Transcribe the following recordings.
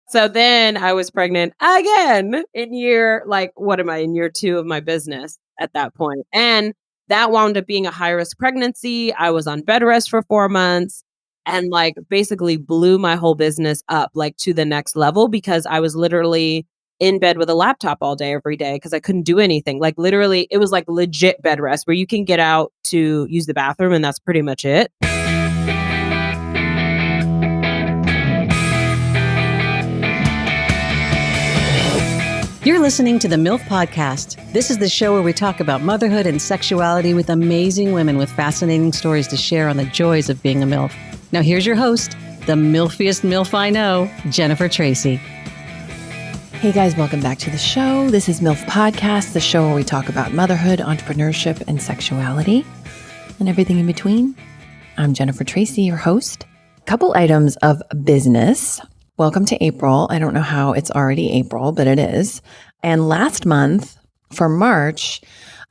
So then I was pregnant again in year 2 of my business at that point. And that wound up being a high risk pregnancy. I was on bed rest for 4 months and basically blew my whole business up to the next level because I was literally in bed with a laptop all day, every day because I couldn't do anything. Literally, it was legit bed rest where you can get out to use the bathroom and that's pretty much it. You're listening to the MILF Podcast. This is the show where we talk about motherhood and sexuality with amazing women with fascinating stories to share on the joys of being a MILF. Now here's your host, the MILFiest MILF I know, Jennifer Tracy. Hey guys, welcome back to the show. This is MILF Podcast, the show where we talk about motherhood, entrepreneurship, and sexuality, and everything in between. I'm Jennifer Tracy, your host. Couple items of business. Welcome to April. I don't know how it's already April, but it is. And last month, for March,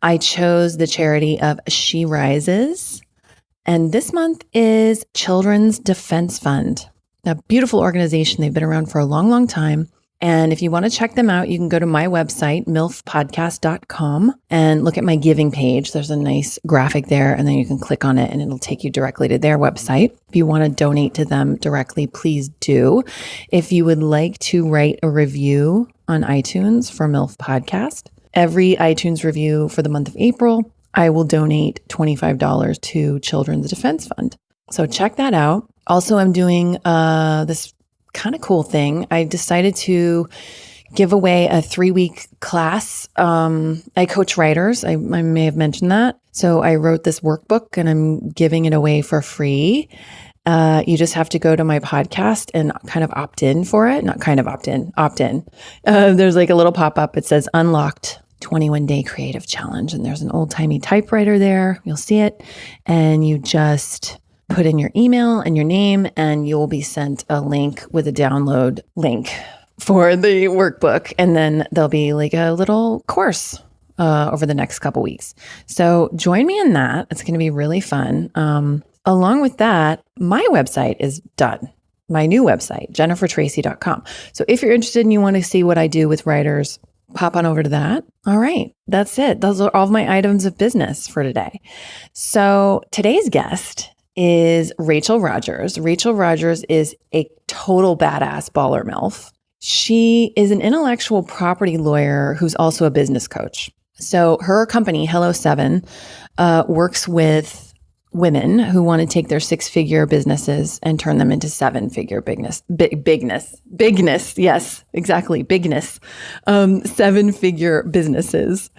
I chose the charity of She Rises. And this month is Children's Defense Fund, a beautiful organization. They've been around for a long, long time. And if you want to check them out, you can go to my website, milfpodcast.com, and look at my giving page. There's a nice graphic there, and then you can click on it, and it'll take you directly to their website. If you want to donate to them directly, please do. If you would like to write a review on iTunes for MILF Podcast, every iTunes review for the month of April, I will donate $25 to Children's Defense Fund. So check that out. Also, I'm doing this kind of cool thing. I decided to give away a 3-week class. I coach writers. I may have mentioned that. So I wrote this workbook and I'm giving it away for free. You just have to go to my podcast and kind of opt in for it. Not kind of opt in. There's a little pop-up. It says unlocked 21-day creative challenge. And there's an old timey typewriter there. You'll see it. And you just put in your email and your name, and you'll be sent a link with a download link for the workbook. And then there'll be a little course over the next couple weeks. So join me in that. It's going to be really fun. Along with that, my website is done. My new website, jennifertracy.com. So if you're interested and you want to see what I do with writers, pop on over to that. All right. That's it. Those are all of my items of business for today. So today's guest is Rachel Rodgers. Rachel Rodgers is a total badass baller MILF. She is an intellectual property lawyer who's also a business coach. So her company, Hello 7, works with women who want to take their 6-figure businesses and turn them into 7-figure bigness. Yes, exactly. Bigness. 7-figure businesses.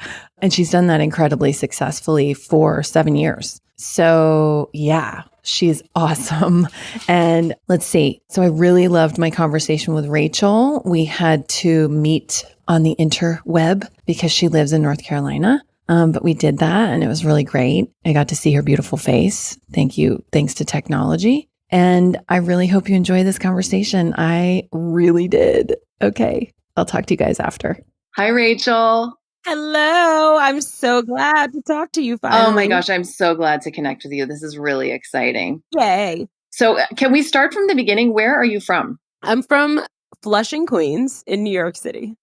And she's done that incredibly successfully for 7 years. So yeah, she's awesome. And let's see. So I really loved my conversation with Rachel. We had to meet on the interweb because she lives in North Carolina. But we did that and it was really great. I got to see her beautiful face. Thanks to technology. And I really hope you enjoy this conversation. I really did. Okay. I'll talk to you guys after. Hi, Rachel. Hello. I'm so glad to talk to you finally. Oh my gosh. I'm so glad to connect with you. This is really exciting. Yay. So can we start from the beginning? Where are you from? I'm from Flushing, Queens in New York City.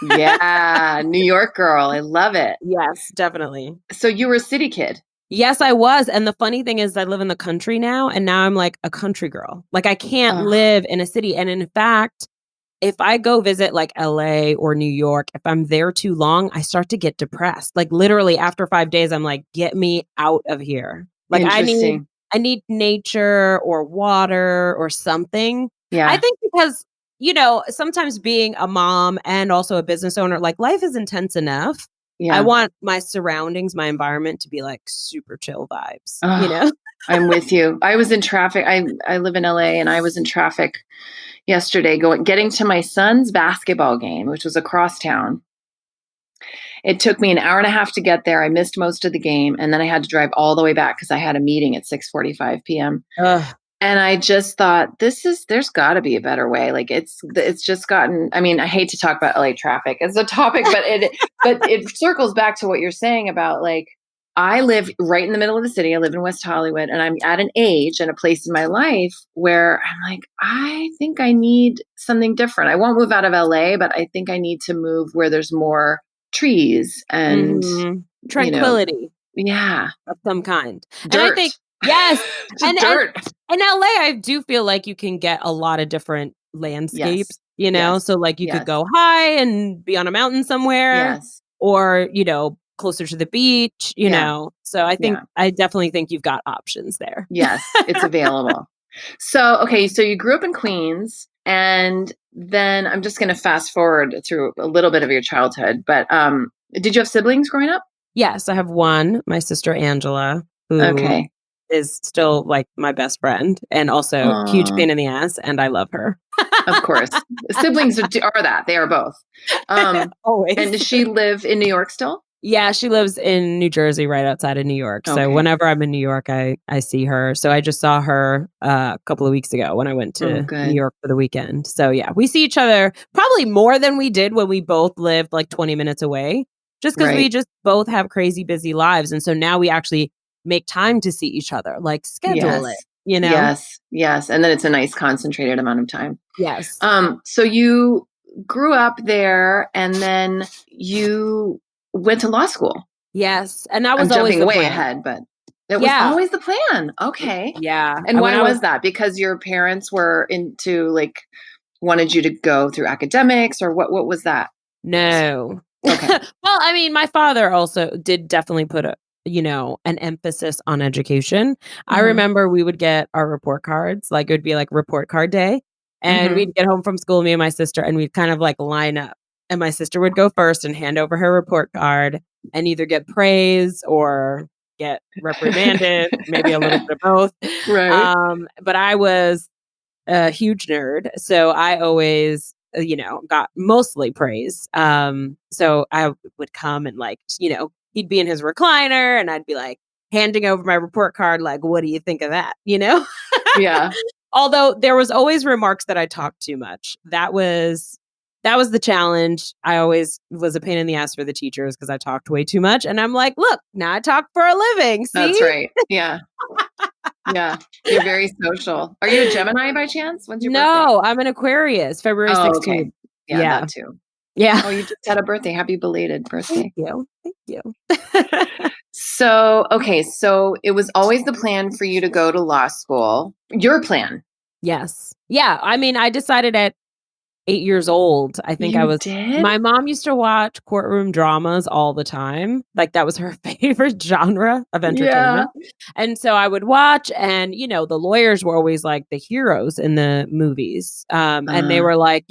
Yeah. New York girl. I love it. Yes, definitely. So you were a city kid. Yes, I was. And the funny thing is I live in the country now. And now I'm a country girl. I can't live in a city. And in fact, if I go visit LA or New York, if I'm there too long, I start to get depressed. Literally after 5 days, I'm get me out of here. I need nature or water or something. Yeah. I think because, sometimes being a mom and also a business owner, life is intense enough. Yeah. I want my surroundings, my environment to be super chill vibes, I'm with you. I was in traffic. I live in LA and I was in traffic yesterday getting to my son's basketball game, which was across town. It took me an hour and a half to get there. I missed most of the game. And then I had to drive all the way back because I had a meeting at 6:45 p.m. And I just thought, there's got to be a better way. It's just gotten, I hate to talk about LA traffic as a topic, but it circles back to what you're saying about I live right in the middle of the city. I live in West Hollywood, and I'm at an age and a place in my life where I'm like, I think I need something different. I won't move out of LA, but I think I need to move where there's more trees and tranquility. Yeah. Of some kind. Dirt. And I think, yes. and dirt. And in LA, I do feel like you can get a lot of different landscapes, Yes. So like you could go high and be on a mountain somewhere or, closer to the beach, know. So I think, I definitely think you've got options there. Yes, it's available. So, okay. So you grew up in Queens, and then I'm just going to fast forward through a little bit of your childhood, but did you have siblings growing up? Yes, I have one, my sister Angela, who is still like my best friend and also huge pain in the ass, and I love her. Of course. Siblings are that. They are both. Always. And does she live in New York still? Yeah, she lives in New Jersey, right outside of New York. So whenever I'm in New York, I see her. So I just saw her a couple of weeks ago when I went to New York for the weekend. So yeah, we see each other probably more than we did when we both lived like 20 minutes away, just because we just both have crazy busy lives. And so now we actually make time to see each other, like schedule it, Yes. And then it's a nice concentrated amount of time. Yes. So you grew up there, and then you went to law school. Yes. And that was I'm always jumping the way plan. ahead, but it was always the plan. Okay. Yeah. And why was that? Because your parents were wanted you to go through academics, or what was that? No. Okay. Well, I mean, my father also did definitely put an emphasis on education. I remember we would get our report cards, like it would be like report card day. And we'd get home from school, me and my sister, and we'd kind of like line up. And my sister would go first and hand over her report card and either get praise or get reprimanded, maybe a little bit of both. Right. But I was a huge nerd. So I always, got mostly praise. So I would come and he'd be in his recliner and I'd be like handing over my report card, like, what do you think of that? Yeah. Although there was always remarks that I talked too much. That was the challenge. I always was a pain in the ass for the teachers because I talked way too much. And I'm like, look, now I talk for a living. See? That's right. Yeah. Yeah. You're very social. Are you a Gemini by chance? When's your birthday? No, I'm an Aquarius, February 16th. Okay. Yeah, that too. Yeah. Oh, you just had a birthday. Happy belated birthday. Thank you. So it was always the plan for you to go to law school. Your plan. Yes. Yeah. I mean, I decided at 8 years old. I think did? My mom used to watch courtroom dramas all the time. Like that was her favorite genre of entertainment. Yeah. And so I would watch, and, the lawyers were always like the heroes in the movies. And they were like,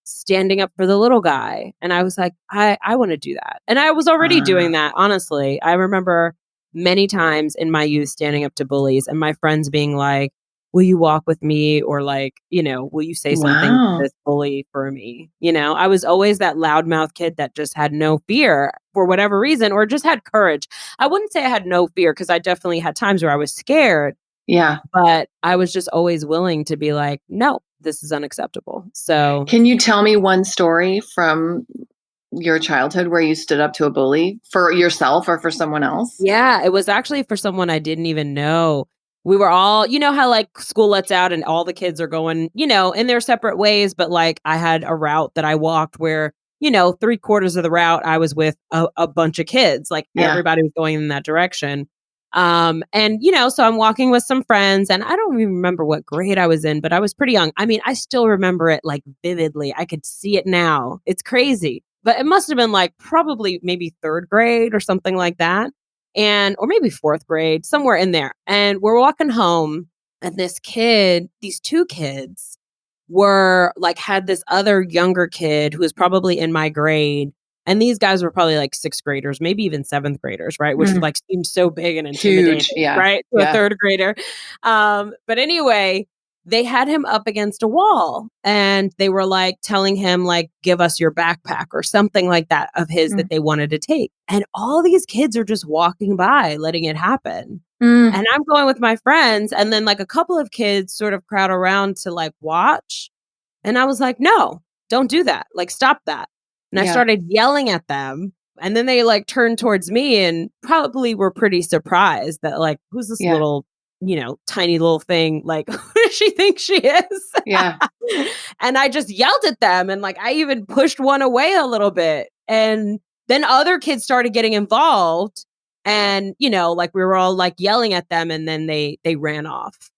standing up for the little guy. And I was like, I want to do that. And I was already doing that. Honestly, I remember many times in my youth standing up to bullies and my friends being like, will you walk with me? Or like, will you say something to this bully for me? I was always that loudmouth kid that just had no fear for whatever reason, or just had courage. I wouldn't say I had no fear because I definitely had times where I was scared. Yeah. But I was just always willing to be like, no, this is unacceptable. So can you tell me one story from your childhood where you stood up to a bully for yourself or for someone else? Yeah, it was actually for someone I didn't even know. We were all, how like school lets out and all the kids are going, in their separate ways. But like I had a route that I walked where, 3/4 of the route I was with a bunch of kids, like everybody was going in that direction. And, so I'm walking with some friends and I don't even remember what grade I was in, but I was pretty young. I mean, I still remember it like vividly. I could see it now. It's crazy, but it must've been like probably maybe 3rd grade or something like that. Or maybe 4th grade, somewhere in there. And we're walking home and these 2 kids were like, had this other younger kid who was probably in my grade. And these guys were probably like 6th graders, maybe even 7th graders, right? Which like seemed so big and intimidating, right? To a 3rd grader. But anyway, they had him up against a wall and they were like telling him like, give us your backpack or something like that of his that they wanted to take. And all these kids are just walking by, letting it happen. And I'm going with my friends. And then like a couple of kids sort of crowd around to like watch. And I was like, no, don't do that. Like, stop that. And I started yelling at them. And then they like turned towards me and probably were pretty surprised that like, who's this little, tiny little thing? Like, who does she think she is? Yeah. And I just yelled at them. And like, I even pushed one away a little bit. And then other kids started getting involved. And, like we were all like yelling at them and then they ran off.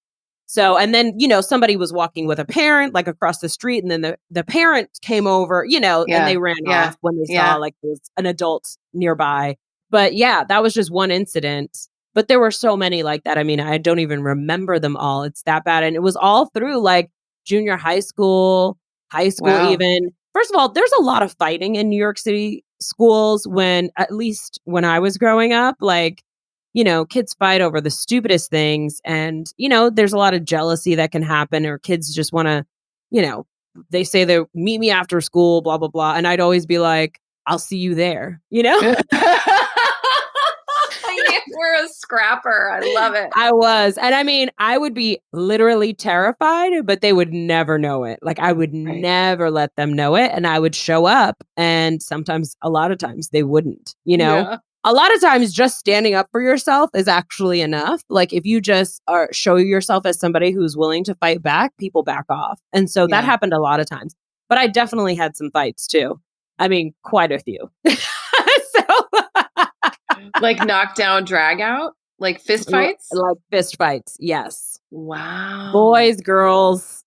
So, and then, somebody was walking with a parent like across the street and then the parent came over, and they ran off when they saw like there was an adult nearby. But yeah, that was just one incident. But there were so many like that. I mean, I don't even remember them all. It's that bad. And it was all through like junior high school even. First of all, there's a lot of fighting in New York City schools at least when I was growing up, like, kids fight over the stupidest things. And, there's a lot of jealousy that can happen, or kids just want to, they say they meet me after school, blah, blah, blah. And I'd always be like, I'll see you there, We're a scrapper. I love it. I was. And I mean, I would be literally terrified, but they would never know it. Like I would never let them know it. And I would show up. And a lot of times they wouldn't, Yeah. A lot of times just standing up for yourself is actually enough. Like if you just show yourself as somebody who's willing to fight back, people back off. And so that happened a lot of times. But I definitely had some fights too. I mean, quite a few. Like knockdown, drag out? Like fist fights? Like fist fights, yes. Wow. Boys, girls.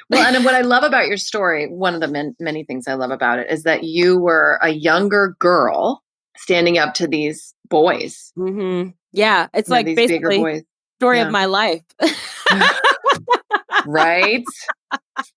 Well, and what I love about your story, one of the many things I love about it is that you were a younger girl standing up to these boys. Mm-hmm. Yeah, it's like these basically bigger boys. Story of my life. Right?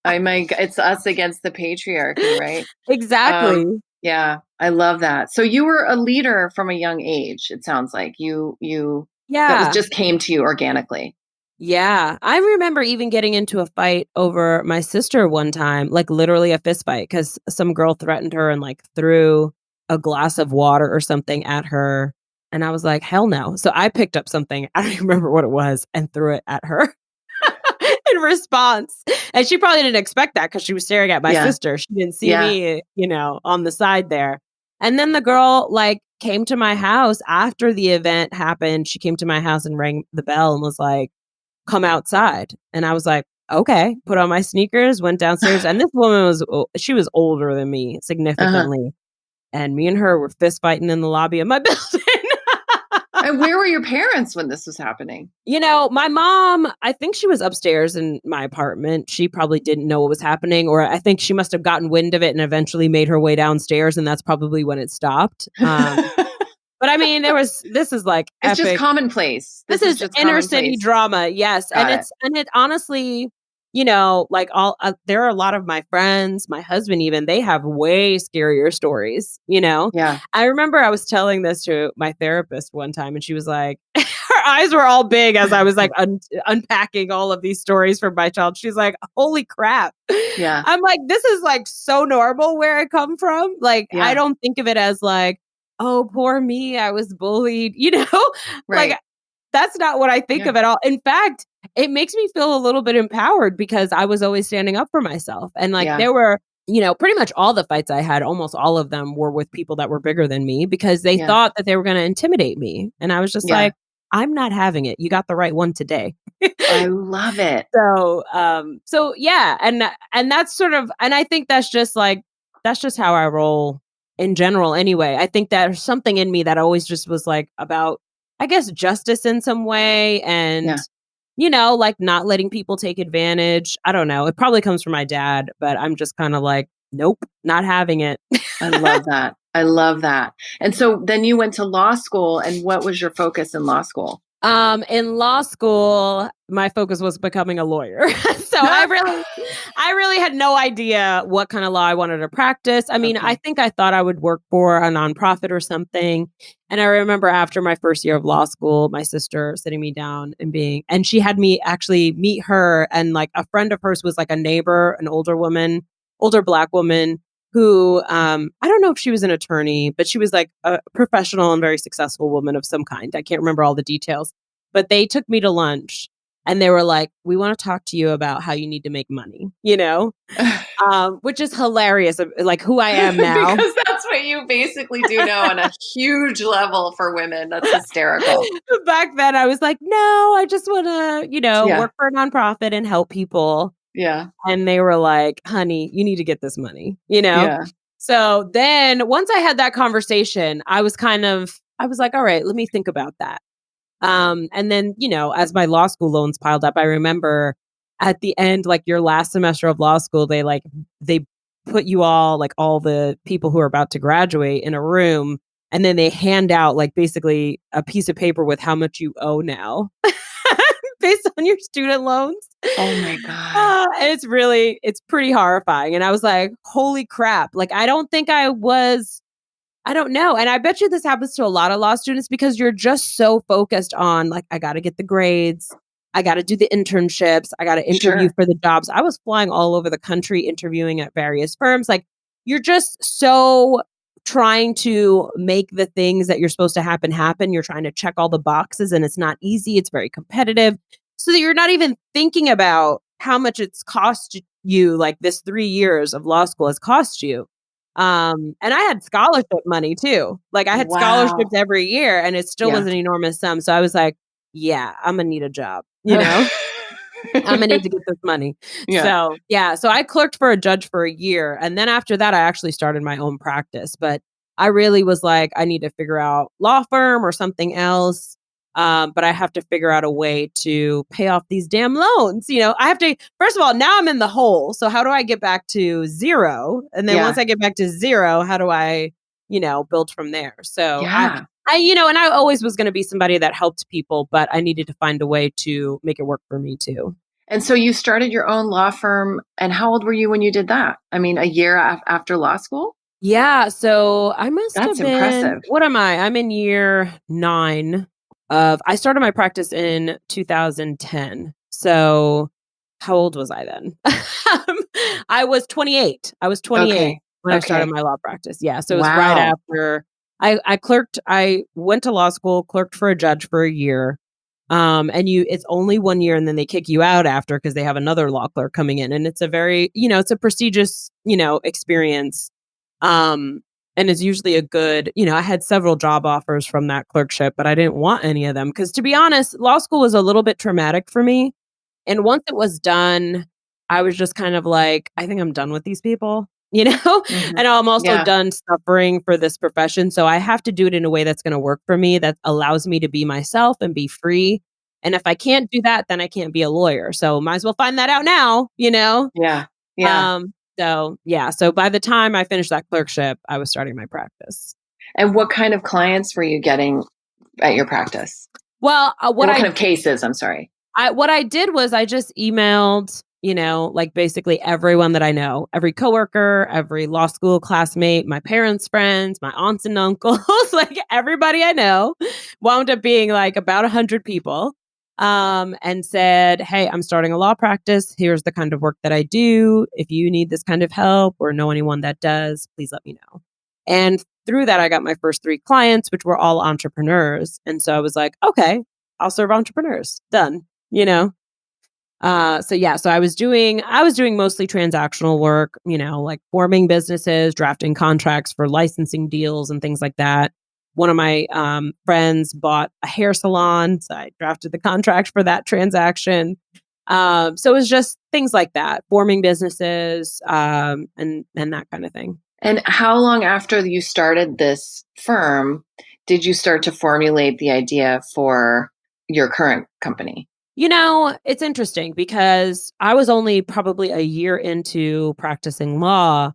It's us against the patriarchy, right? Exactly. Yeah, I love that. So you were a leader from a young age. It sounds like that just came to you organically. Yeah. I remember even getting into a fight over my sister one time, like literally a fist fight, because some girl threatened her and like threw a glass of water or something at her. And I was like, hell no. So I picked up something, I don't even remember what it was, and threw it at her in response. And she probably didn't expect that because she was staring at my sister. She didn't see me, on the side there. And then the girl like came to my house after the event happened. She came to my house and rang the bell and was like, come outside. And I was like, okay, put on my sneakers, went downstairs. And this woman she was older than me significantly. And me and her were fist fighting in the lobby of my building. And where were your parents when this was happening? My mom, I think she was upstairs in my apartment. She probably didn't know what was happening, or I think she must have gotten wind of it and eventually made her way downstairs. And that's probably when it stopped. But I mean, this is like, it's epic. Just commonplace. This is just inner city drama. Yes. And it honestly, like there are a lot of my friends, my husband, even they have way scarier stories, Yeah. I remember I was telling this to my therapist one time and she was like, her eyes were all big as I was like unpacking all of these stories from my child. She's like, holy crap. Yeah. I'm like, this is like so normal where I come from. Like, I don't think of it as like, oh, poor me, I was bullied, Right. Like that's not what I think of at all. In fact, it makes me feel a little bit empowered because I was always standing up for myself. And like there were, pretty much all the fights I had, almost all of them were with people that were bigger than me because they thought that they were going to intimidate me. And I was just like, I'm not having it. You got the right one today. I love it. So yeah. And that's sort of, and I think that's just how I roll in general. Anyway, I think there's something in me that always just was like about, I guess, justice in some way. And, like not letting people take advantage. I don't know. It probably comes from my dad, but I'm just kind of like, nope, not having it. I love that. I love that. And so then you went to law school, and what was your focus in law school? In law school, my focus was becoming a lawyer. So I really had no idea what kind of law I wanted to practice. I mean, I think I thought I would work for a nonprofit or something. And I remember after my first year of law school, my sister sitting me down and she had me actually meet her. And like a friend of hers was like a neighbor, an older Black woman who, I don't know if she was an attorney, but she was like a professional and very successful woman of some kind. I can't remember all the details, but they took me to lunch and they were like, we want to talk to you about how you need to make money, which is hilarious. Like who I am now. Because that's what you basically do now on a huge level for women. That's hysterical. Back then I was like, no, I just want to, work for a nonprofit and help people. Yeah. And they were like, honey, you need to get this money, Yeah. So then once I had that conversation, I was like, all right, let me think about that. And then, as my law school loans piled up, I remember at the end, like your last semester of law school, they put you all, like all the people who are about to graduate in a room, and then they hand out like basically a piece of paper with how much you owe now based on your student loans. Oh my God. And it's pretty horrifying. And I was like, holy crap. Like, I don't know. And I bet you this happens to a lot of law students because you're just so focused on like, I got to get the grades. I got to do the internships. I got to interview for the jobs. I was flying all over the country interviewing at various firms. Like, you're just so trying to make the things that you're supposed to happen. You're trying to check all the boxes, and it's not easy. It's very competitive. So that you're not even thinking about how much it's cost you, like this 3 years of law school has cost you. And I had scholarship money too. Like I had scholarships every year, and it still was an enormous sum. So I was like, yeah, I'm gonna need a job, I'm gonna need to get this money. So I clerked for a judge for a year. And then after that, I actually started my own practice. But I really was like, I need to figure out law firm or something else. But I have to figure out a way to pay off these damn loans. I have to, first of all, now I'm in the hole. So how do I get back to zero? And then once I get back to zero, how do I, build from there? So I and I always was going to be somebody that helped people, but I needed to find a way to make it work for me too. And so you started your own law firm. And how old were you when you did that? I mean, a year after law school? Yeah. So I must have been, impressive. What am I? I'm in year 9 I started my practice in 2010. So how old was I then? I was 28. When I started my law practice. Yeah. So it was right after I clerked. I went to law school, clerked for a judge for a year. And it's only 1 year, and then they kick you out after because they have another law clerk coming in. And it's a very, it's a prestigious, experience. And it's usually a good, I had several job offers from that clerkship, but I didn't want any of them because, to be honest, law school was a little bit traumatic for me. And once it was done, I was just kind of like, I think I'm done with these people, Mm-hmm. and I'm also done suffering for this profession. So I have to do it in a way that's going to work for me, that allows me to be myself and be free. And if I can't do that, then I can't be a lawyer. So might as well find that out now, Yeah. Yeah. So by the time I finished that clerkship, I was starting my practice. And what kind of clients were you getting at your practice? Well, what kind of cases? I'm sorry. What I did was I just emailed, like basically everyone that I know, every coworker, every law school classmate, my parents' friends, my aunts and uncles, like everybody I know, wound up being like about 100 people. And said, hey, I'm starting a law practice. Here's the kind of work that I do. If you need this kind of help or know anyone that does, please let me know. And through that, I got my first 3 clients, which were all entrepreneurs. And so I was like, okay, I'll serve entrepreneurs. Done, So I was doing mostly transactional work, like forming businesses, drafting contracts for licensing deals and things like that. One of my friends bought a hair salon, so I drafted the contract for that transaction. So it was just things like that, forming businesses and that kind of thing. And how long after you started this firm did you start to formulate the idea for your current company? It's interesting because I was only probably a year into practicing law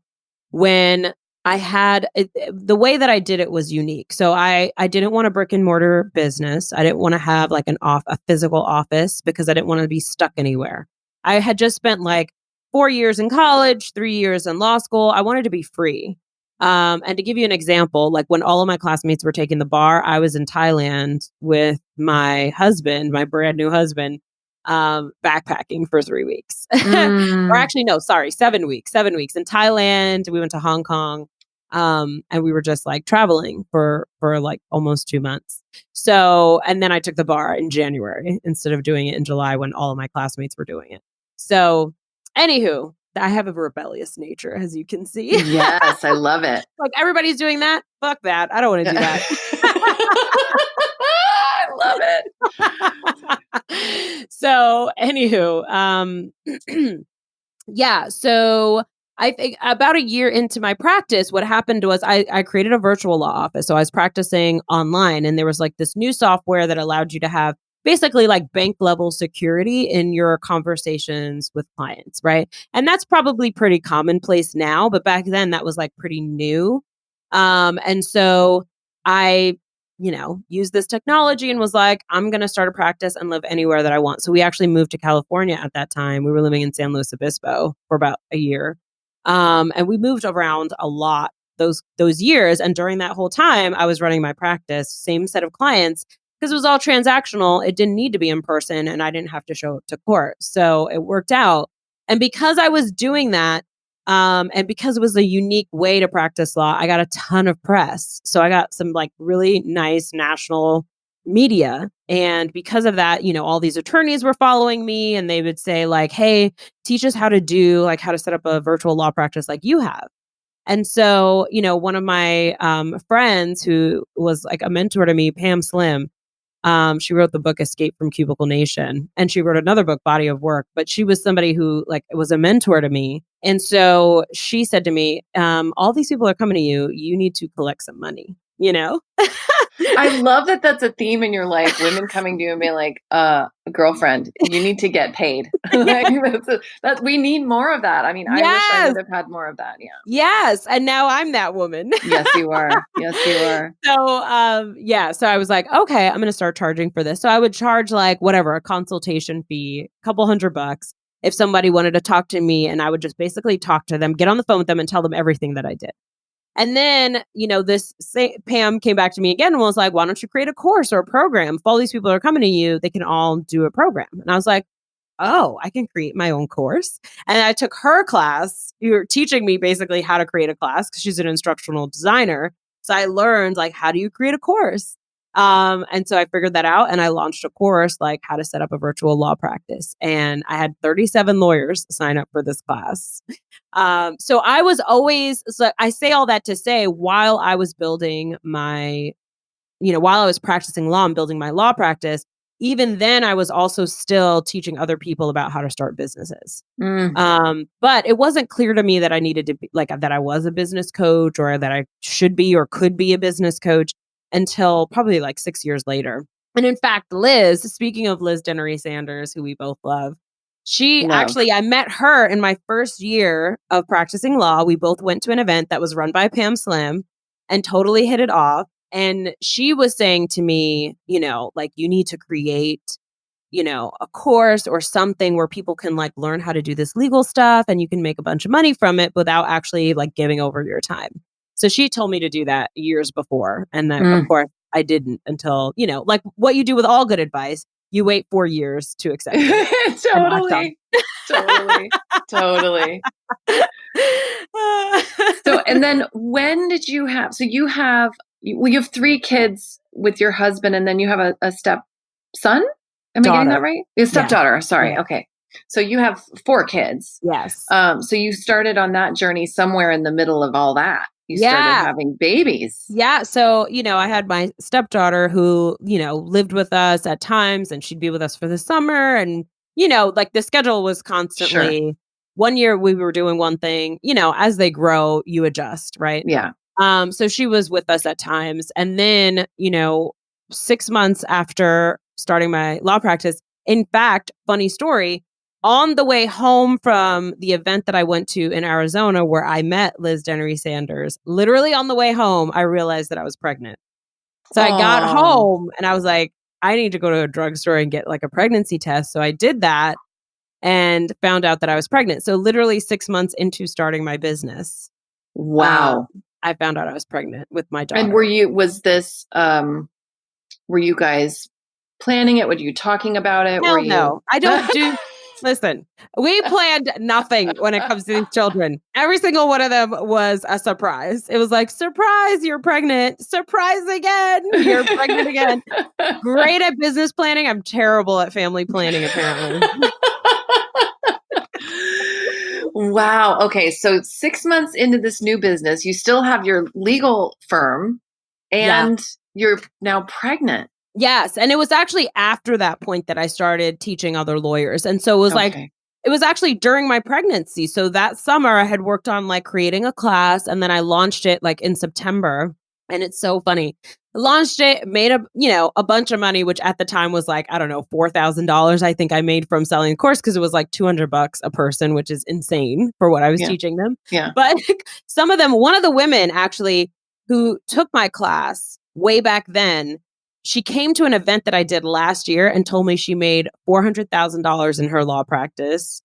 when I had the way that I did it was unique. So I didn't want a brick and mortar business. I didn't want to have like a physical office because I didn't want to be stuck anywhere. I had just spent like 4 years in college, 3 years in law school. I wanted to be free. And to give you an example, like when all of my classmates were taking the bar, I was in Thailand with my husband, my brand new husband, backpacking for 3 weeks. Or actually, no, sorry, 7 weeks. 7 weeks in Thailand. We went to Hong Kong. And we were just like traveling for like almost 2 months. So, and then I took the bar in January instead of doing it in July when all of my classmates were doing it. So, anywho, I have a rebellious nature, as you can see. Yes, I love it. Like everybody's doing that. Fuck that. I don't want to do that. I love it. So anywho, yeah. So I think about a year into my practice, what happened was I created a virtual law office. So I was practicing online, and there was like this new software that allowed you to have basically like bank level security in your conversations with clients, right? And that's probably pretty commonplace now, but back then that was like pretty new. And so I, used this technology and was like, I'm going to start a practice and live anywhere that I want. So we actually moved to California at that time. We were living in San Luis Obispo for about a year. And we moved around a lot those years. And during that whole time, I was running my practice, same set of clients, because it was all transactional. It didn't need to be in person, and I didn't have to show up to court. So it worked out. And because I was doing that, and because it was a unique way to practice law, I got a ton of press. So I got some like really nice national media. And because of that, all these attorneys were following me, and they would say like, hey, teach us how to set up a virtual law practice like you have. And so, one of my friends who was like a mentor to me, Pam Slim, she wrote the book Escape from Cubicle Nation, and she wrote another book, Body of Work. But she was somebody who like was a mentor to me. And so she said to me, all these people are coming to you. You need to collect some money, I love that that's a theme in your life. Women coming to you and being like, girlfriend, you need to get paid. Like, we need more of that. I mean, I wish I would have had more of that. Yeah. Yes. And now I'm that woman. Yes, you are. Yes, you are. So, so I was like, okay, I'm going to start charging for this. So I would charge like whatever, a consultation fee, a couple $100 if somebody wanted to talk to me, and I would just basically talk to them, get on the phone with them and tell them everything that I did. And then, Pam came back to me again and was like, why don't you create a course or a program? If all these people are coming to you, they can all do a program. And I was like, oh, I can create my own course. And I took her class. You were teaching me basically how to create a class because she's an instructional designer. So I learned like, how do you create a course? And so I figured that out, and I launched a course like how to set up a virtual law practice. And I had 37 lawyers sign up for this class. So I was always, so I say all that to say, while I was building while I was practicing law and building my law practice, even then I was also still teaching other people about how to start businesses. But it wasn't clear to me that I needed to be like, that I was a business coach or that I should be or could be a business coach until probably like 6 years later. And in fact, Liz, speaking of Liz Dennery Sanders, who we both love, I met her in my first year of practicing law. We both went to an event that was run by Pam Slim and totally hit it off. And she was saying to me, like, you need to create, a course or something where people can like learn how to do this legal stuff and you can make a bunch of money from it without actually like giving over your time. So she told me to do that years before. And then, of course, I didn't until, like what you do with all good advice, you wait 4 years to accept it. Totally. So, and then when did you have, you have 3 kids with your husband, and then you have a stepson? Am I getting that right? A stepdaughter. Sorry. Yeah. Okay. So you have 4 kids. Yes. So you started on that journey somewhere in the middle of all that. You started having babies. Yeah. So, I had my stepdaughter who, lived with us at times, and she'd be with us for the summer. And, like the schedule was constantly, one year we were doing one thing, as they grow, you adjust, right? Yeah. So she was with us at times. And then, 6 months after starting my law practice, in fact, funny story, on the way home from the event that I went to in Arizona where I met Liz Dennery Sanders, literally on the way home, I realized that I was pregnant. So I got home and I was like, I need to go to a drugstore and get like a pregnancy test. So I did that and found out that I was pregnant. So literally 6 months into starting my business. Wow. I found out I was pregnant with my daughter. And were you guys planning it? Were you talking about it? No, I don't do. Listen, we planned nothing when it comes to these children. Every single one of them was a surprise. It was like, surprise, you're pregnant. Surprise again, you're pregnant again. Great at business planning. I'm terrible at family planning, apparently. Wow. Okay. So 6 months into this new business, you still have your legal firm Yeah. and you're now pregnant. Yes. And it was actually after that point that I started teaching other lawyers. And so it was like, Okay. it was actually during my pregnancy. So that summer I had worked on like creating a class, and then I launched it like in September. And it's so funny. I launched it, made a bunch of money, which at the time was like, I don't know, $4,000 I think I made from selling the course, because it was like $200 a person, which is insane for what I was Yeah. teaching them. Yeah. But some of them, one of the women actually who took my class way back then, she came to an event that I did last year and told me she made $400,000 in her law practice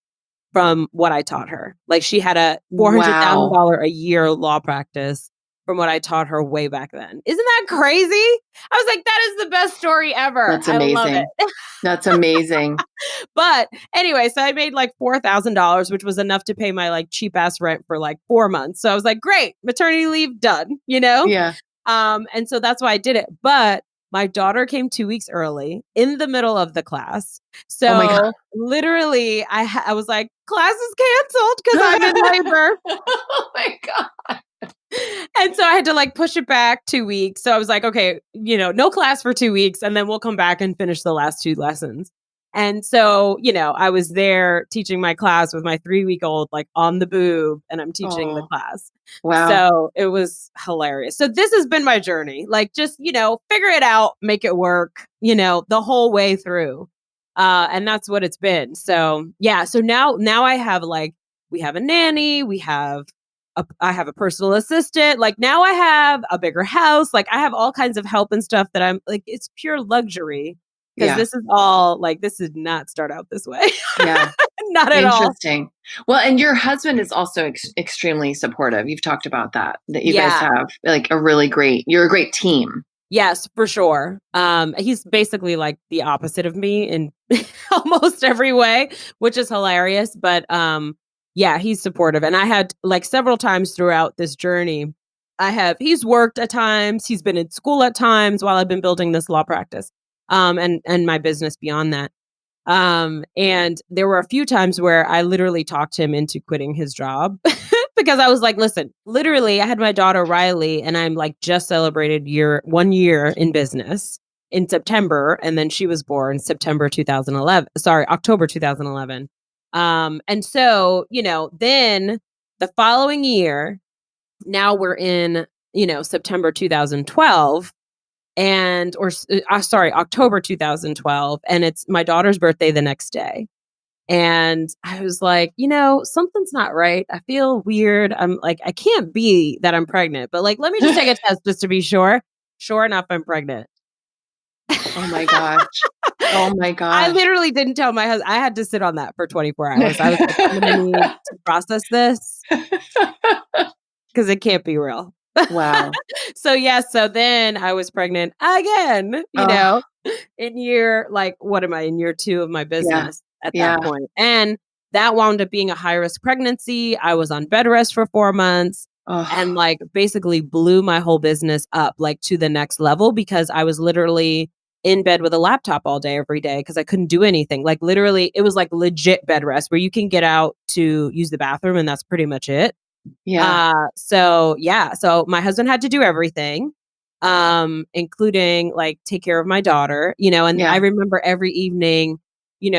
from what I taught her. Like, she had a $400,000 Wow. a year law practice from what I taught her way back then. Isn't that crazy? I was like, that is the best story ever. That's I love amazing. it. That's amazing. But anyway, so I made like $4,000, which was enough to pay my like cheap ass rent for like 4 months. So I was like, great, maternity leave done, you know? Yeah. And so that's why I did it. But my daughter came 2 weeks early in the middle of the class. Oh my God. So literally I was like, class is canceled because I'm in labor. Oh my God. And so I had to like push it back 2 weeks. So I was like, okay, no class for 2 weeks, and then we'll come back and finish the last 2 lessons. And so, I was there teaching my class with my 3-week-old like on the boob, and I'm teaching the class. Wow. So it was hilarious. So this has been my journey, like just, figure it out, make it work, the whole way through. And that's what it's been. So yeah. So now I have like, we have a nanny, I have a personal assistant. Like, now I have a bigger house. Like, I have all kinds of help and stuff that I'm like, it's pure luxury, because this is all like, this did not start out this way. Yeah. Not at all. Interesting. Well, and your husband is also extremely supportive. You've talked about that you guys have like you're a great team. Yes, for sure. He's basically like the opposite of me in almost every way, which is hilarious. But yeah, he's supportive. And I had like several times throughout this journey, he's worked at times, he's been in school at times while I've been building this law practice, and my business beyond that. And there were a few times where I literally talked him into quitting his job because I was like, listen, literally I had my daughter Riley, and I'm like just celebrated 1 year in business in September. And then she was born October 2011. And so, then the following year, now we're in, September 2012. October 2012, and it's my daughter's birthday the next day. And I was like, something's not right. I feel weird. I'm like, I can't be that I'm pregnant, but like, let me just take a test just to be sure. Sure enough, I'm pregnant. Oh my gosh. Oh my gosh. I literally didn't tell my husband. I had to sit on that for 24 hours. I was like, I'm going to need to process this because it can't be real. Wow. So then I was pregnant again, in year, like, what am I, in year 2 of my business at that point. And that wound up being a high risk pregnancy. I was on bed rest for 4 months and like basically blew my whole business up like to the next level, because I was literally in bed with a laptop all day, every day, because I couldn't do anything. Like, literally, it was like legit bed rest where you can get out to use the bathroom and that's pretty much it. Yeah. So my husband had to do everything, including like take care of my daughter, and I remember every evening,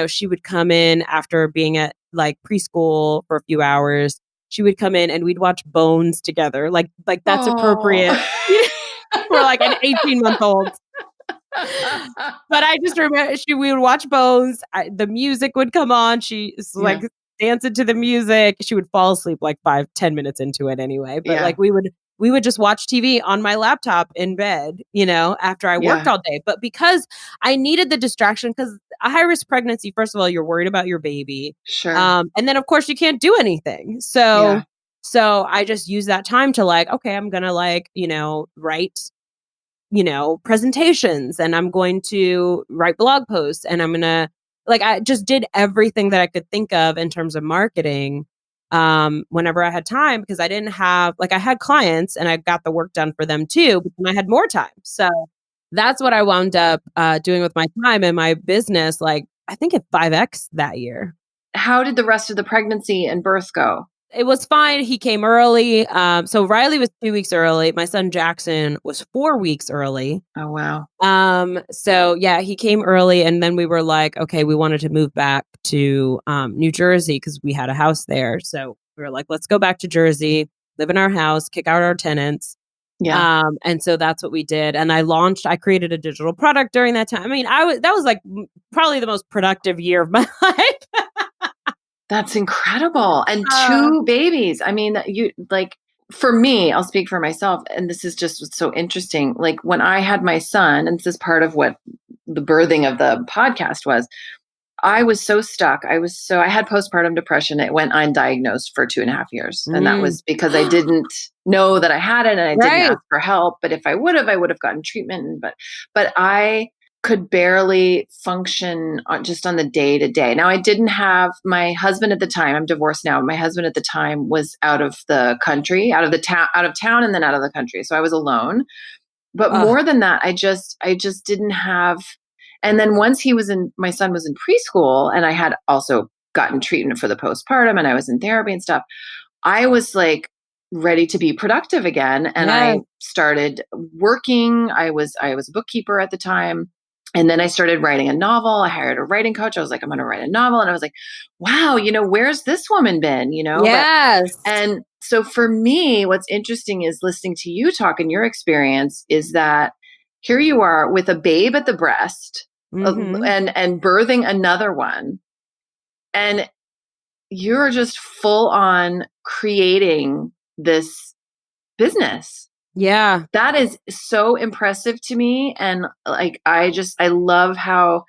she would come in after being at like preschool for a few hours. She would come in and we'd watch Bones together. Like that's appropriate for like an 18-month-old. But I just remember we would watch Bones. The music would come on. She's like dancing to the music. She would fall asleep like 5-10 minutes into it anyway. But like we would just watch TV on my laptop in bed, after I worked all day. But because I needed the distraction, because a high risk pregnancy, first of all, you're worried about your baby. Sure. And then of course you can't do anything. So I just use that time to like, okay, I'm gonna like, write presentations, and I'm going to write blog posts, and I'm going to I just did everything that I could think of in terms of marketing, whenever I had time, because I didn't have, I had clients and I got the work done for them too, but then I had more time. So that's what I wound up doing with my time and my business. Like, I think at 5X that year. how did the rest of the pregnancy and birth go? It was fine. He came early. So Riley was 2 weeks early. My son Jackson was 4 weeks early. Oh, wow. So yeah, he came early, and then we were like, okay, we wanted to move back to New Jersey because we had a house there. So we were like, let's go back to Jersey, live in our house, kick out our tenants. Yeah. And so that's what we did. And I created a digital product during that time. I mean, that was like probably the most productive year of my life. That's incredible. And 2 babies. I mean, for me, I'll speak for myself. And this is just what's so interesting. Like when I had my son, and this is part of what the birthing of the podcast was, I was so stuck. I had postpartum depression. It went undiagnosed for 2.5 years. And that was because I didn't know that I had it, and I didn't ask for help. But if I would have gotten treatment. But I could barely function just on the day to day. Now, I didn't have my husband at the time. I'm divorced now. My husband at the time was out of the country, out of town, and then out of the country. So I was alone. But more than that, I just didn't have. And then once my son was in preschool, and I had also gotten treatment for the postpartum, and I was in therapy and stuff, I was like ready to be productive again. And I started working. I was a bookkeeper at the time. And then I started writing a novel. I hired a writing coach. I was like, I'm going to write a novel. And I was like, wow, where's this woman been? Yes. And so for me, what's interesting is listening to you talk, and your experience is that here you are with a babe at the breast, and birthing another one. And you're just full on creating this business. Yeah. That is so impressive to me. And like, I love how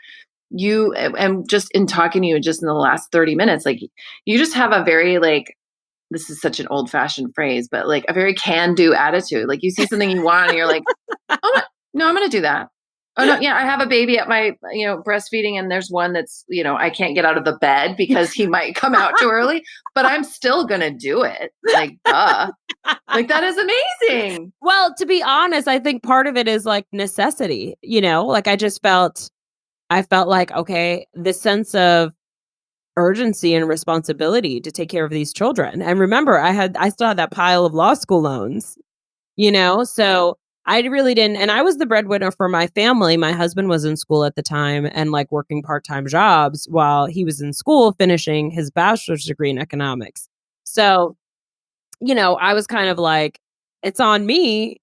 you, and just in talking to you just in the last 30 minutes, like you just have a very this is such an old fashioned phrase, but like a very can-do attitude. Like you see something you want and you're like, oh no, I'm going to do that. Oh no, yeah, I have a baby at my, breastfeeding, and there's one that's, I can't get out of the bed because he might come out too early, but I'm still going to do it. Like, duh. Like that is amazing. Well, to be honest, I think part of it is like necessity, like I felt like, okay, this sense of urgency and responsibility to take care of these children. And remember, I still had that pile of law school loans, so I really didn't. And I was the breadwinner for my family. My husband was in school at the time and like working part-time jobs while he was in school finishing his bachelor's degree in economics. So, I was kind of like, it's on me,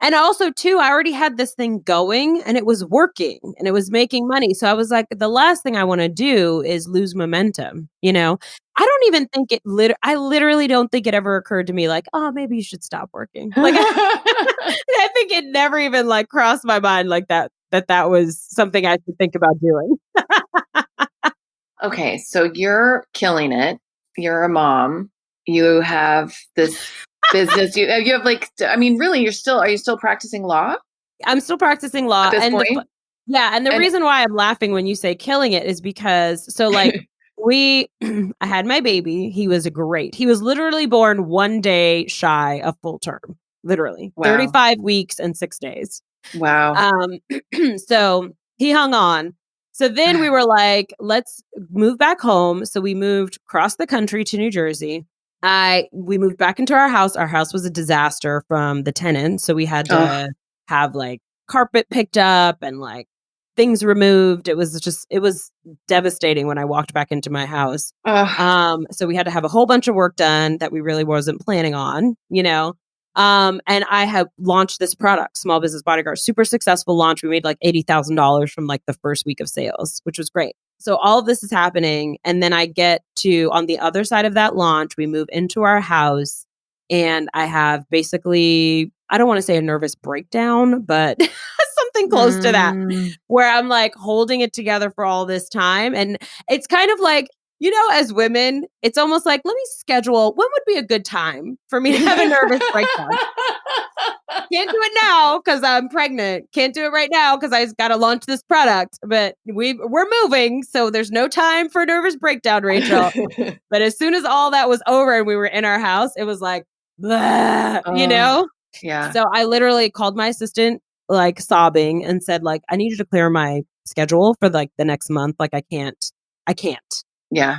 and also too, I already had this thing going and it was working and it was making money. So I was like, the last thing I want to do is lose momentum. I don't even think I literally don't think it ever occurred to me like, oh, maybe you should stop working. Like, I think it never even like crossed my mind like that was something I should think about doing. Okay. So you're killing it. You're a mom. You have this business. You have really, are you still practicing law? I'm still practicing law. At this and point? And the reason why I'm laughing when you say killing it is because, so like I had my baby. He was literally born 1 day shy of full term, literally 35 weeks and 6 days. Wow. So he hung on. So then we were like, let's move back home. So we moved across the country to New Jersey. We moved back into our house. Our house was a disaster from the tenant. So we had to have like carpet picked up and like things removed. It was devastating when I walked back into my house. So we had to have a whole bunch of work done that we really wasn't planning on, and I have launched this product, Small Business Bodyguard, super successful launch. We made like $80,000 from like the first week of sales, which was great. So all of this is happening. And then I get to, on the other side of that launch, we move into our house and I have basically, I don't want to say a nervous breakdown, but something close to that, where I'm like holding it together for all this time. And it's kind of like, as women, it's almost like, let me schedule, when would be a good time for me to have a nervous breakdown? Can't do it now because I'm pregnant. Can't do it right now because I got to launch this product. But we're moving, so there's no time for a nervous breakdown, Rachel. But as soon as all that was over and we were in our house, it was like, blah, Yeah. So I literally called my assistant, like sobbing, and said, like, I need you to clear my schedule for like the next month. Like, I can't I can't. Yeah.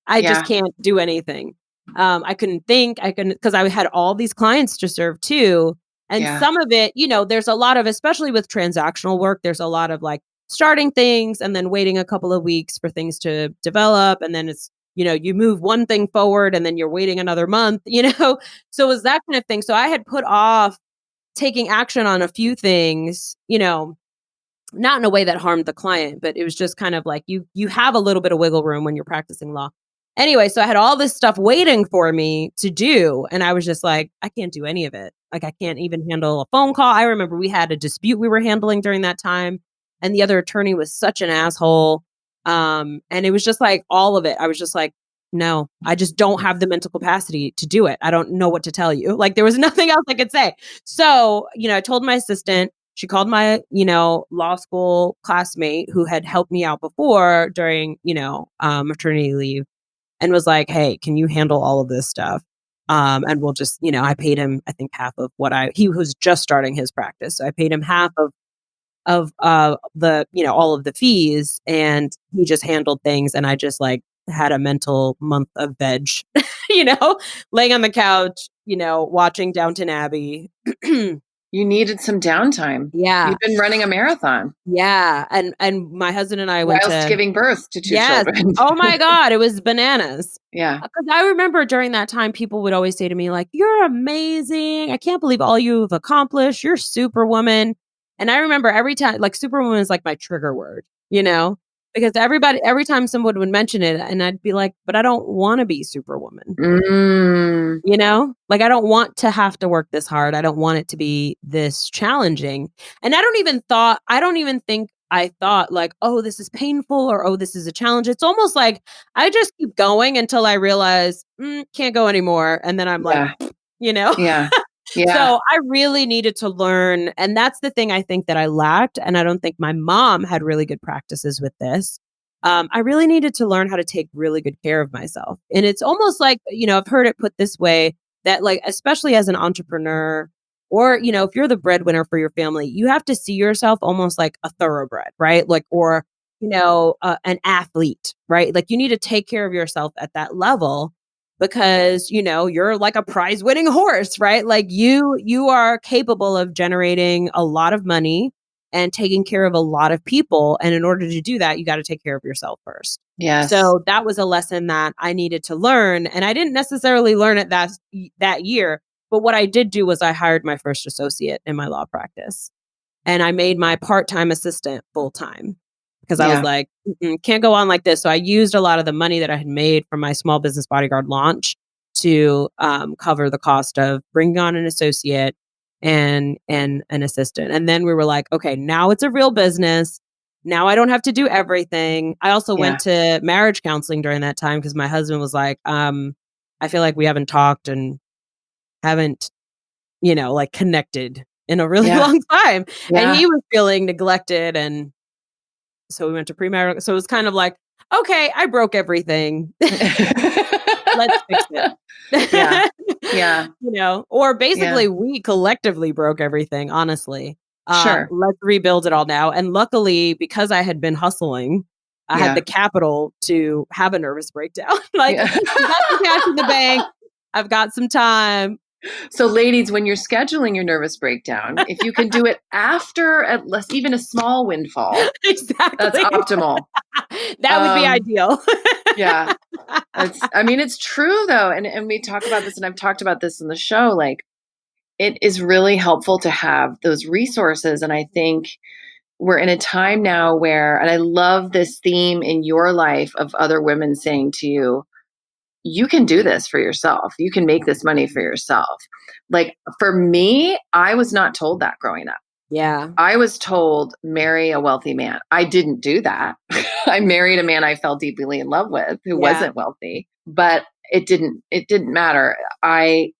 I just can't do anything. I couldn't think. Because I had all these clients to serve too. And some of it, there's a lot of, especially with transactional work, there's a lot of like starting things and then waiting a couple of weeks for things to develop. And then it's, you move one thing forward and then you're waiting another month, So it was that kind of thing. So I had put off taking action on a few things, not in a way that harmed the client, but it was just kind of like you have a little bit of wiggle room when you're practicing law. Anyway, so I had all this stuff waiting for me to do. And I was just like, I can't do any of it. Like, I can't even handle a phone call. I remember we had a dispute we were handling during that time. And the other attorney was such an asshole. And it was just like all of it. I was just like, no, I just don't have the mental capacity to do it. I don't know what to tell you. Like, there was nothing else I could say. So, I told my assistant. She called my, law school classmate who had helped me out before during, maternity leave, and was like, hey, can you handle all of this stuff? And we'll just, I paid him, I think half of he was just starting his practice. So I paid him half of the, all of the fees, and he just handled things. And I just like had a mental month of veg, laying on the couch, watching Downton Abbey. You needed some downtime. Yeah. You've been running a marathon. Yeah. And my husband and I went whilst giving birth to two children. Oh my God. It was bananas. Yeah. Because I remember during that time, people would always say to me, like, you're amazing. I can't believe all you've accomplished. You're superwoman. And I remember every time, like, superwoman is like my trigger word, because every time someone would mention it, and I'd be like, but I don't want to be superwoman. Like, I don't want to have to work this hard. I don't want it to be this challenging. And I don't even think I thought like, oh, this is painful, or, oh, this is a challenge. It's almost like I just keep going until I realize can't go anymore. And then I'm like, Yeah. So I really needed to learn. And that's the thing I think that I lacked. And I don't think my mom had really good practices with this. I really needed to learn how to take really good care of myself. And it's almost like, I've heard it put this way, that like, especially as an entrepreneur, or, if you're the breadwinner for your family, you have to see yourself almost like a thoroughbred, right? Like, or, an athlete, right? Like, you need to take care of yourself at that level, because, you're like a prize winning horse, right? Like you are capable of generating a lot of money and taking care of a lot of people. And in order to do that, you got to take care of yourself first. Yes. So that was a lesson that I needed to learn. And I didn't necessarily learn it that year. But what I did do was I hired my first associate in my law practice, and I made my part-time assistant full-time, because I was like, can't go on like this. So I used a lot of the money that I had made from my small business bodyguard launch to cover the cost of bringing on an associate and an assistant. And then we were like, okay, now it's a real business. Now I don't have to do everything. I also went to marriage counseling during that time, because my husband was like, I feel like we haven't talked and haven't, like connected in a really long time. And he was feeling neglected. And so we went to premarital. So it was kind of like, okay, I broke everything. Let's fix it. Or basically we collectively broke everything, honestly. Sure. Let's rebuild it all now. And luckily, because I had been hustling, I had the capital to have a nervous breakdown. Like, I've got some cash in the bank. I've got some time. So ladies, when you're scheduling your nervous breakdown, if you can do it after at least even a small windfall, exactly, that's optimal. That would be ideal. Yeah. It's true though. And we talk about this, and I've talked about this in the show, like it is really helpful to have those resources. And I think we're in a time now where, and I love this theme in your life of other women saying to you, you can do this for yourself. You can make this money for yourself. Like for me, I was not told that growing up. Yeah. I was told marry a wealthy man. I didn't do that. I married a man I fell deeply in love with who wasn't wealthy, but it didn't matter. I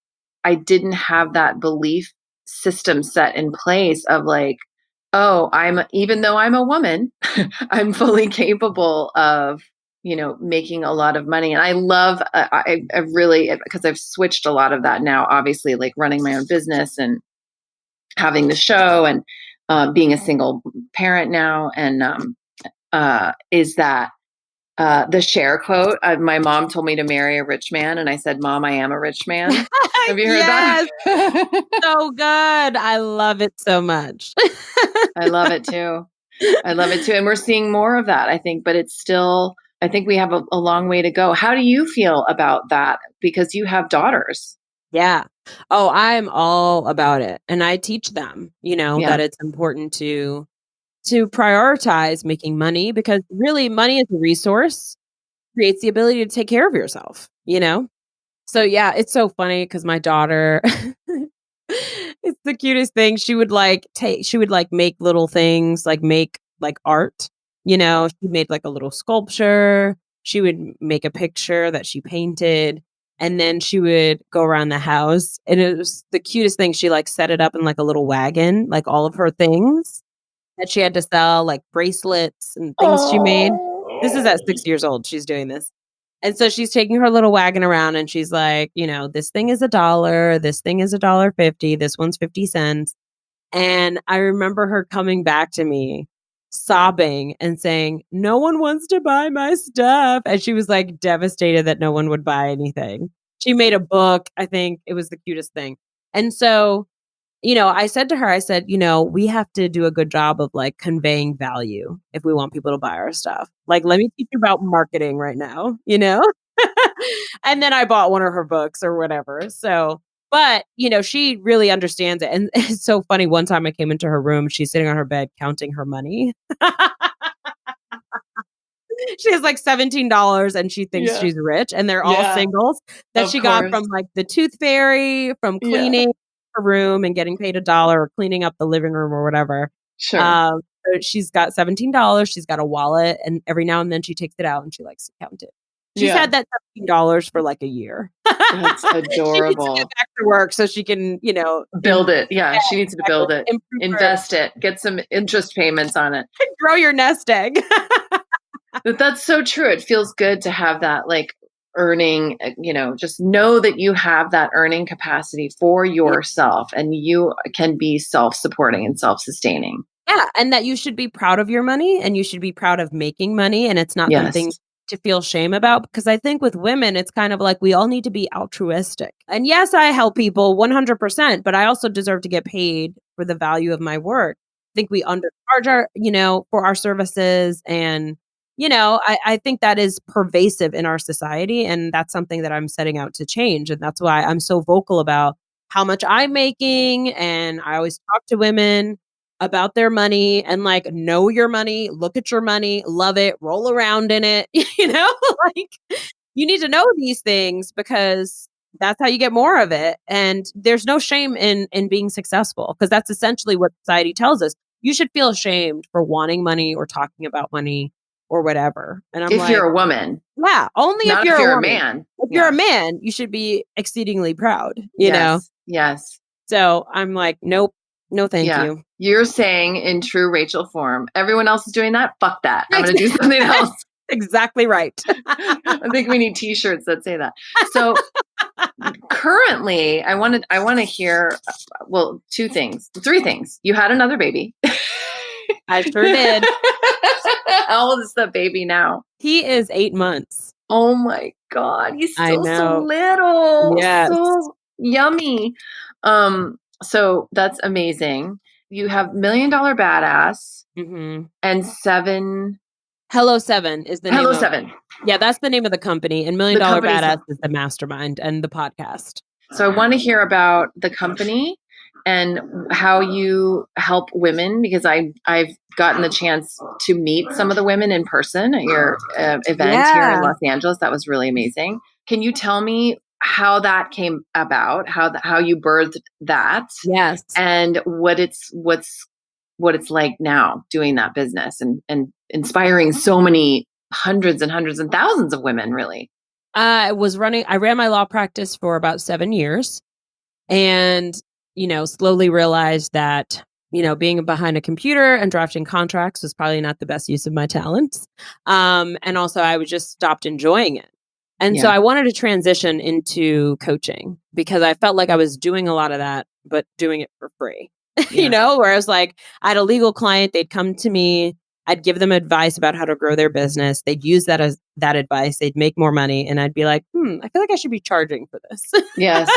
didn't have that belief system set in place of like, oh, even though I'm a woman, I'm fully capable of, making a lot of money. And I love, I really, because I've switched a lot of that now, obviously, like running my own business and having the show and being a single parent now. And is that the share quote. My mom told me to marry a rich man. And I said, Mom, I am a rich man. Have you heard that? So good. I love it so much. I love it too. And we're seeing more of that, I think, but it's still, I think we have a long way to go. How do you feel about that? Because you have daughters. Yeah. Oh, I'm all about it. And I teach them, that it's important to prioritize making money, because really money is a resource, creates the ability to take care of yourself, So yeah, it's so funny because my daughter, it's the cutest thing. She would make little things, make art, she made like a little sculpture. She would make a picture that she painted. And then she would go around the house, and it was the cutest thing. She set it up in a little wagon, all of her things that she had to sell, bracelets and things she made. This is at 6 years old. She's doing this. And so she's taking her little wagon around, and she's like, this thing is $1, this thing is $1.50, this one's 50 cents. And I remember her coming back to me sobbing and saying, no one wants to buy my stuff. And she was devastated that no one would buy anything. She made a book. I think it was the cutest thing. And so, I said to her, I said, we have to do a good job of conveying value if we want people to buy our stuff. Let me teach you about marketing right now, And then I bought one of her books or whatever. So, but, she really understands it. And it's so funny. One time I came into her room, she's sitting on her bed counting her money. She has $17 and she thinks she's rich, and they're all singles that she got from the Tooth Fairy, from cleaning her room and getting paid $1, or cleaning up the living room or whatever. Sure. So she's got $17. She's got a wallet, and every now and then she takes it out and she likes to count it. She's had that $17 for a year. That's adorable. She needs to get back to work so she can, build it. Yeah, she needs to build it, invest it, get some interest payments on it. Grow your nest egg. But that's so true. It feels good to have that earning, just know that you have that earning capacity for yourself, and you can be self-supporting and self-sustaining. Yeah. And that you should be proud of your money, and you should be proud of making money. And it's not something to feel shame about, because I think with women, it's kind of we all need to be altruistic. And yes, I help people 100%, but I also deserve to get paid for the value of my work. I think we undercharge for our services. And, I think that is pervasive in our society. And that's something that I'm setting out to change. And that's why I'm so vocal about how much I'm making. And I always talk to women about their money, and know your money, look at your money, love it, roll around in it. You need to know these things, because that's how you get more of it. And there's no shame in being successful, because that's essentially what society tells us. You should feel ashamed for wanting money or talking about money or whatever. And I'm if you're a woman. Yeah, only not if you're a man. If you're a man, you should be exceedingly proud, you know? Yes. So I'm nope. No, thank you. You're saying in true Rachel form, everyone else is doing that. Fuck that. I'm going to do something else. Exactly right. I think we need t-shirts that say that. So currently I want to hear, three things. You had another baby. I sure did. How old is the baby now? He is 8 months. Oh my God. He's still so little. Yes. So yummy. So that's amazing. You have Million Dollar Badass and 7. Hello 7 is the name. Hello 7. Yeah, that's the name of the company. And Million Dollar Badass is the mastermind and the podcast. So I want to hear about the company and how you help women, because I've gotten the chance to meet some of the women in person at your event here in Los Angeles. That was really amazing. Can you tell me how that came about, how you birthed that? Yes. And what it's like now doing that business and inspiring so many hundreds and thousands of women, really. I ran my law practice for about 7 years, and, slowly realized that, being behind a computer and drafting contracts was probably not the best use of my talents. And also I was just stopped enjoying it. And so I wanted to transition into coaching, because I felt like I was doing a lot of that, but doing it for free, where I was I had a legal client, they'd come to me, I'd give them advice about how to grow their business. They'd use that as that advice. They'd make more money. And I'd be like, I feel like I should be charging for this. Yes.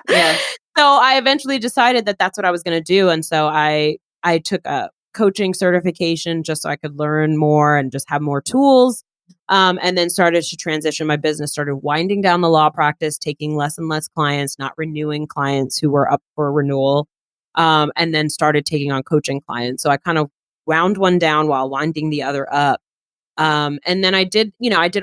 Yes. So I eventually decided that that's what I was going to do. And so I took a coaching certification just so I could learn more and just have more tools. And then started to transition my business, started winding down the law practice, taking less and less clients, not renewing clients who were up for renewal. And then started taking on coaching clients. So I kind of wound one down while winding the other up. And then I did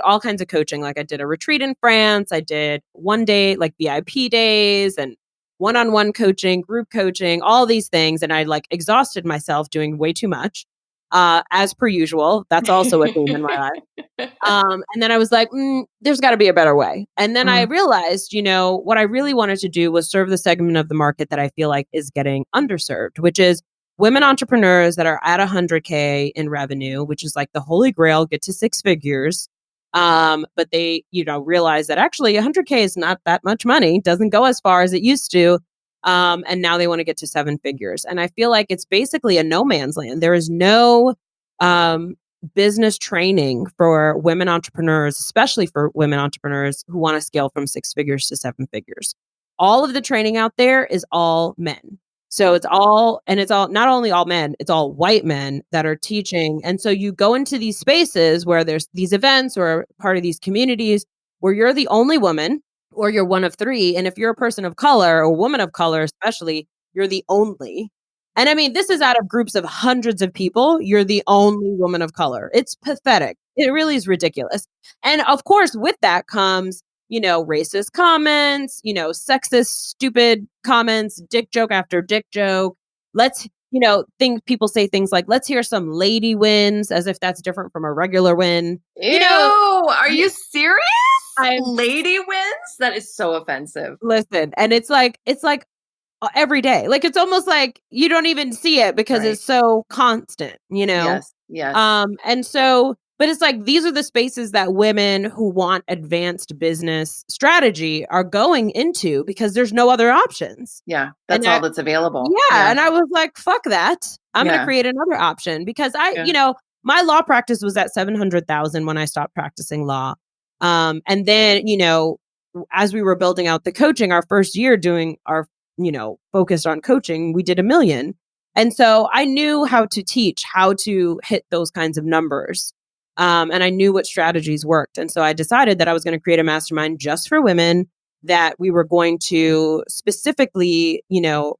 all kinds of coaching. Like I did a retreat in France. I did one day, like VIP days and one-on-one coaching, group coaching, all these things. And I like exhausted myself doing way too much. As per usual, that's also a theme in my life. And then I was like, there's got to be a better way. And then I realized, what I really wanted to do was serve the segment of the market that I feel like is getting underserved, which is women entrepreneurs that are at 100K in revenue, which is like the holy grail, get to 6 figures. But they, realize that actually 100K is not that much money, doesn't go as far as it used to. And now they want to get to 7 figures. And I feel like it's basically a no man's land. There is no business training for women entrepreneurs, especially for women entrepreneurs who want to scale from 6 figures to 7 figures. All of the training out there is all men. So it's all not only all men, it's all white men that are teaching. And so you go into these spaces where there's these events or part of these communities where you're the only woman or you're one of 3. And if you're a person of color or woman of color, especially, you're the only. And I mean, this is out of groups of hundreds of people. You're the only woman of color. It's pathetic. It really is ridiculous. And of course, with that comes, racist comments, sexist, stupid comments, dick joke after dick joke. People say things like, let's hear some lady wins, as if that's different from a regular win. Ew, are you serious? Lady wins? That is so offensive. Listen, and it's like every day. Like it's almost like you don't even see it because it's so constant, Yes. And so, but it's like these are the spaces that women who want advanced business strategy are going into because there's no other options. Yeah, that's all that's available. Yeah, and I was like, fuck that. I'm going to create another option because my law practice was at 700,000 when I stopped practicing law. And then, as we were building out the coaching, our first year doing our, focused on coaching, we did $1 million. And so I knew how to teach, how to hit those kinds of numbers. And I knew what strategies worked. And so I decided that I was going to create a mastermind just for women, that we were going to specifically,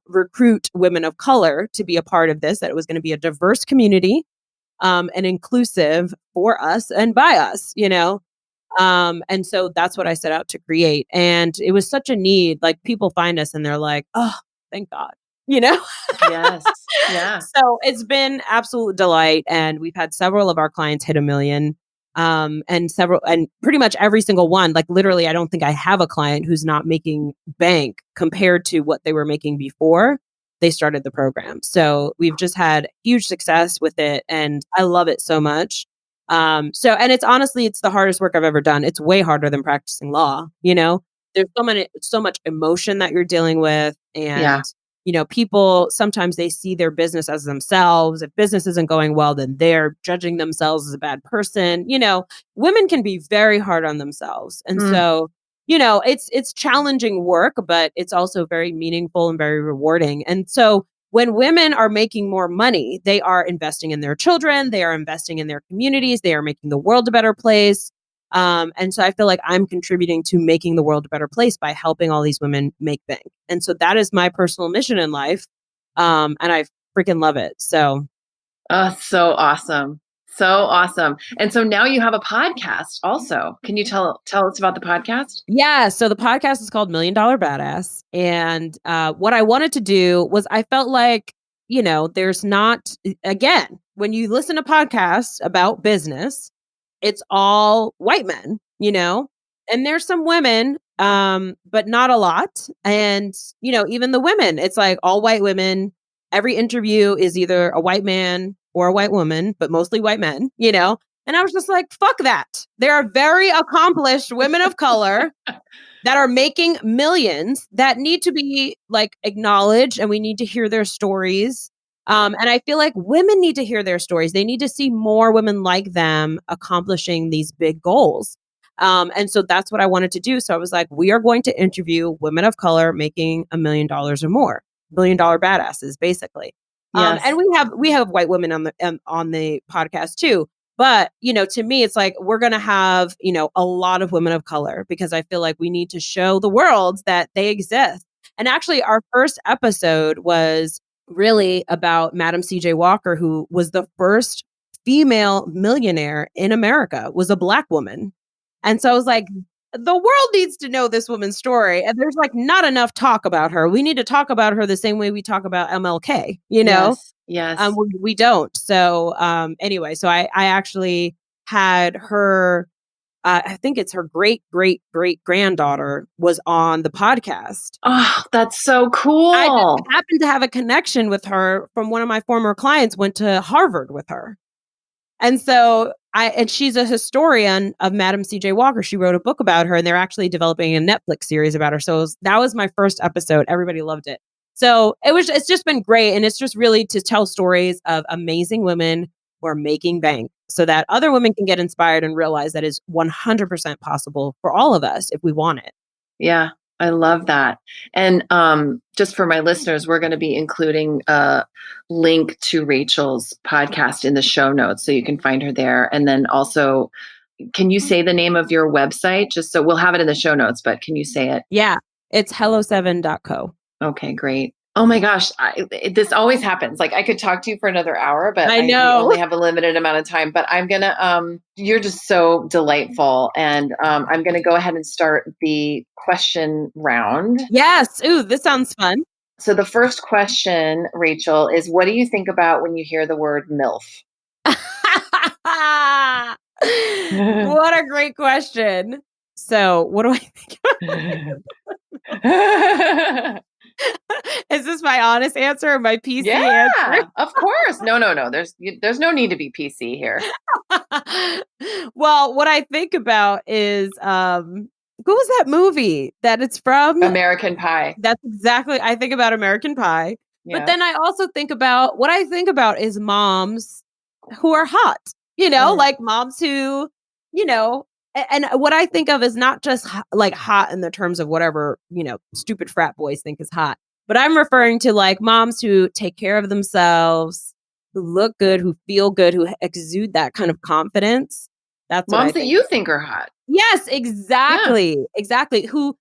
recruit women of color to be a part of this, that it was going to be a diverse community, and inclusive for us and by us, and so that's what I set out to create. And it was such a need. Like people find us and they're like, oh, thank God, Yes. Yeah. So it's been absolute delight. And we've had several of our clients hit $1 million. And pretty much every single one, like literally, I don't think I have a client who's not making bank compared to what they were making before they started the program. So we've just had huge success with it. And I love it so much. And it's honestly, it's the hardest work I've ever done. It's way harder than practicing law. There's so much emotion that you're dealing with. And, people, sometimes they see their business as themselves. If business isn't going well, then they're judging themselves as a bad person. Women can be very hard on themselves. And so, it's challenging work, but it's also very meaningful and very rewarding. And so when women are making more money, they are investing in their children, they are investing in their communities, they are making the world a better place. And so I feel like I'm contributing to making the world a better place by helping all these women make bank. And so that is my personal mission in life. And I freaking love it. So. Oh, so awesome. So awesome. And so now you have a podcast also. Can you tell us about the podcast? Yeah. So the podcast is called Million Dollar Badass. And what I wanted to do was I felt like, there's not, again, when you listen to podcasts about business, it's all white men, and there's some women, but not a lot. And, even the women, it's like all white women. Every interview is either a white man or a white woman, but mostly white men, and I was just like, fuck that. There are very accomplished women of color that are making millions that need to be like acknowledged, and we need to hear their stories. And I feel like women need to hear their stories. They need to see more women like them accomplishing these big goals. And so that's what I wanted to do. So I was like, we are going to interview women of color making $1 million or more, $million dollar badasses, basically. Yes. And we have white women on the podcast too. But, to me, it's like, we're going to have, a lot of women of color, because I feel like we need to show the world that they exist. And actually, our first episode was really about Madam CJ Walker, who was the first female millionaire in America, was a Black woman. And so I was like, the world needs to know this woman's story. And there's like not enough talk about her. We need to talk about her the same way we talk about MLK, Yes. We don't. So anyway, so I actually had her, I think it's her great granddaughter was on the podcast. Oh, that's so cool. I just happened to have a connection with her from one of my former clients, went to Harvard with her. And so and she's a historian of Madam CJ Walker. She wrote a book about her, and they're actually developing a Netflix series about her. So that was my first episode. Everybody loved it. So it's just been great. And it's just really to tell stories of amazing women who are making bank so that other women can get inspired and realize that is 100% possible for all of us if we want it. Yeah, I love that. And just for my listeners, we're going to be including a link to Rachel's podcast in the show notes, so you can find her there. And then also, can you say the name of your website? Just so we'll have it in the show notes, but can you say it? Yeah, it's hello7.co. Okay, great. Oh my gosh, this always happens. Like, I could talk to you for another hour, but I know we only have a limited amount of time. But I'm gonna, you're just so delightful, and I'm gonna go ahead and start the question round. Yes. Ooh, this sounds fun. So the first question, Rachel, is what do you think about when you hear the word MILF? What a great question. So what do I think? Is this my honest answer or my PC answer? Of course. No. There's no need to be PC here. Well, what I think about is what was that movie that it's from? American Pie. That's exactly, I think about American Pie. Yeah. But then I also think about, what I think about is moms who are hot, like moms who, and what I think of is not just like hot in the terms of whatever, stupid frat boys think is hot, but I'm referring to like moms who take care of themselves, who look good, who feel good, who exude that kind of confidence. That's moms that you think are hot. Yes, exactly. Yeah. Exactly. Who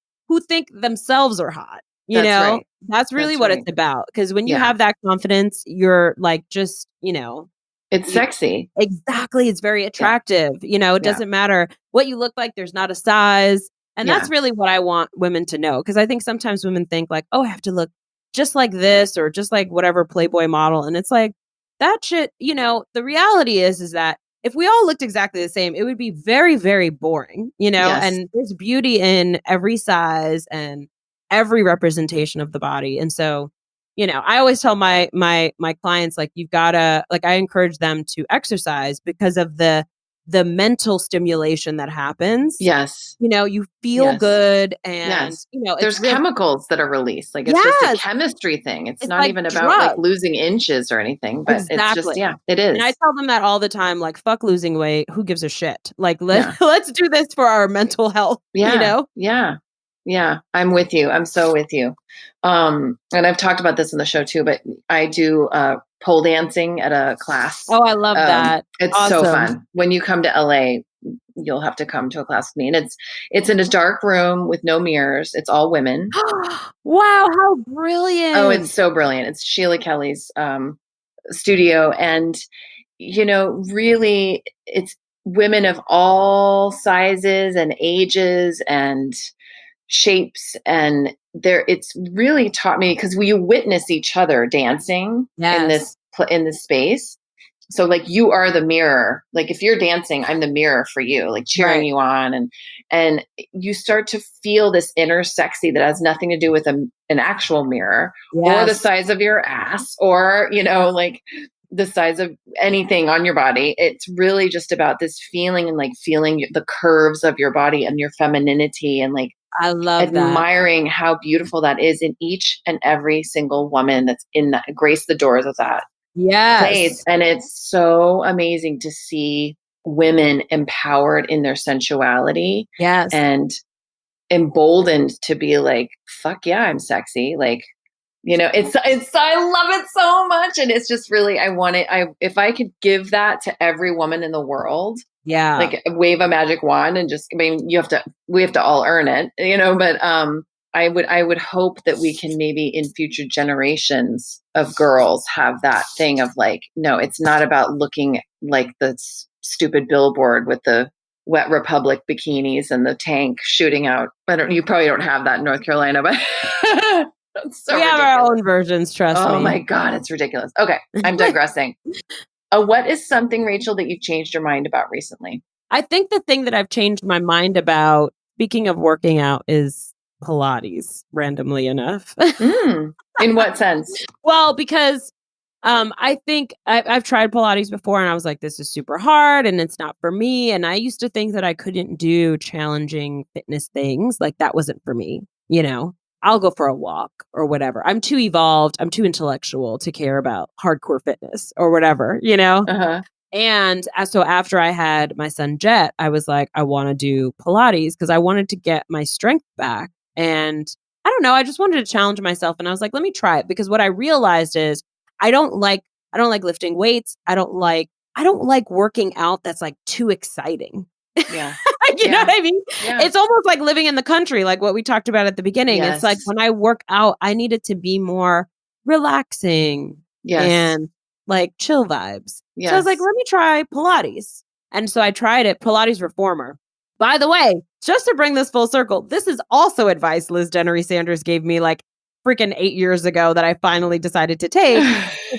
think themselves are hot, Right. That's really what it's about. Because when you have that confidence, you're like, just, it's sexy. Exactly. It's very attractive. It doesn't matter what you look like. There's not a size. And that's really what I want women to know. Because I think sometimes women think like, oh, I have to look just like this or just like whatever Playboy model. And it's like, that shit, the reality is that if we all looked exactly the same, it would be very, very boring, and there's beauty in every size and every representation of the body. And so, I always tell my clients, like, you've gotta, like, I encourage them to exercise because of the mental stimulation that happens. Yes. You feel good, and, there's chemicals that are released. Like, it's just a chemistry thing. It's not like even about like losing inches or anything, but it's just, it is. And I tell them that all the time, like, fuck losing weight. Who gives a shit? Like, let's do this for our mental health, Yeah, I'm with you. I'm so with you. And I've talked about this in the show too, but I do pole dancing at a class. Oh, I love that. It's awesome. So fun. When you come to LA, you'll have to come to a class with me. And it's in a dark room with no mirrors. It's all women. Wow, how brilliant. Oh, it's so brilliant. It's Sheila Kelly's studio. And, really, it's women of all sizes and ages and shapes, and it's really taught me, because you witness each other dancing in this space. So like, you are the mirror. Like, if you're dancing, I'm the mirror for you, like cheering you on, and you start to feel this inner sexy that has nothing to do with an actual mirror or the size of your ass or like the size of anything on your body. It's really just about this feeling, and like feeling the curves of your body and your femininity, and like, I love admiring how beautiful that is in each and every single woman that's in that, grace the doors of that place. And it's so amazing to see women empowered in their sensuality. Yes. And emboldened to be like, fuck yeah, I'm sexy. Like, you know, it's, I love it so much. And it's just really, if I could give that to every woman in the world, like wave a magic wand and just, I mean, we have to all earn it, you know, but, I would hope that we can maybe in future generations of girls have that thing of like, no, it's not about looking like the stupid billboard with the Wet Republic bikinis and the tank shooting out. You probably don't have that in North Carolina, but we have our own versions, trust me. Oh my God, it's ridiculous. Okay, I'm digressing. What is something, Rachel, that you've changed your mind about recently? I think the thing that I've changed my mind about, speaking of working out, is Pilates, randomly enough. In what sense? Well, because I think I've tried Pilates before and I was like, this is super hard and it's not for me. And I used to think that I couldn't do challenging fitness things. Like that wasn't for me. You know, I'll go for a walk or whatever. I'm too evolved. I'm too intellectual to care about hardcore fitness or whatever, you know? Uh-huh. And so after I had my son Jet, I was like, I want to do Pilates because I wanted to get my strength back. And I don't know, I just wanted to challenge myself. And I was like, let me try it. Because what I realized is I don't like lifting weights. I don't like working out that's like too exciting. Yeah. You know what I mean? Yeah. It's almost like living in the country, like what we talked about at the beginning. Yes. It's like when I work out, I need it to be more relaxing and like chill vibes. Yes. So I was like, let me try Pilates. And so I tried it, Pilates Reformer. By the way, just to bring this full circle, this is also advice Liz Dennery Sanders gave me like freaking 8 years ago that I finally decided to take.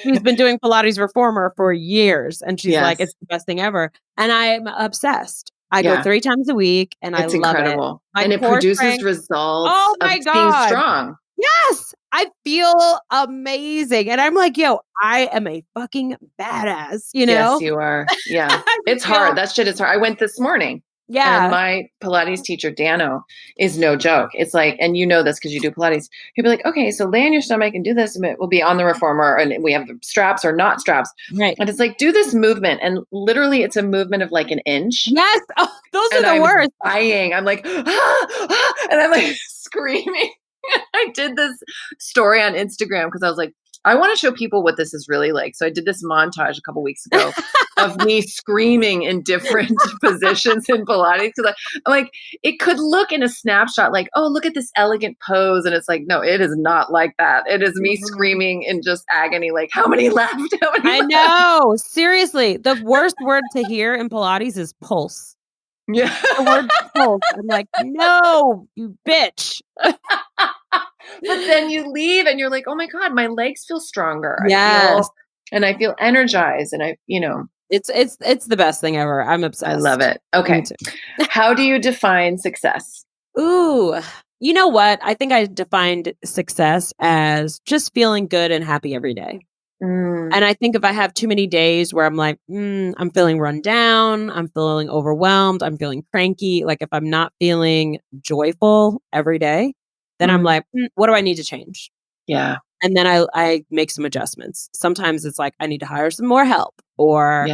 She's been doing Pilates Reformer for years. And she's like, it's the best thing ever. And I'm obsessed. I go 3 times a week and I love incredible. it. And it produces results of being strong. Yes. I feel amazing. And I'm like, yo, I am a fucking badass, you know? Yes, you are. Yeah. It's hard. That shit is hard. I went this morning. Yeah. And my Pilates teacher, Dano, is no joke. It's like, and you know this because you do Pilates. He'll be like, okay, so lay on your stomach and do this. And it will be on the reformer. And we have the straps or not straps. Right. And it's like, do this movement. And literally it's a movement of like an inch. Yes. Oh, those are the worst. Dying. I'm like, and I'm like screaming. I did this story on Instagram because I was like, I want to show people what this is really like. So I did this montage a couple weeks ago of me screaming in different positions in Pilates. Because I'm like, it could look in a snapshot like, oh, look at this elegant pose. And it's like, no, it is not like that. It is me screaming in just agony, like, how many left? I know. Seriously. The worst word to hear in Pilates is pulse. Yeah. The word pulse. I'm like, no, you bitch. But then you leave and you're like, oh my God, my legs feel stronger. Yes. I feel energized. And it's the best thing ever. I'm obsessed. I love it. Okay. How do you define success? Ooh, you know what? I think I defined success as just feeling good and happy every day. And I think if I have too many days where I'm like, I'm feeling run down, I'm feeling overwhelmed, I'm feeling cranky, like if I'm not feeling joyful every day, then I'm like, what do I need to change? Yeah. And then I make some adjustments. Sometimes it's like, I need to hire some more help or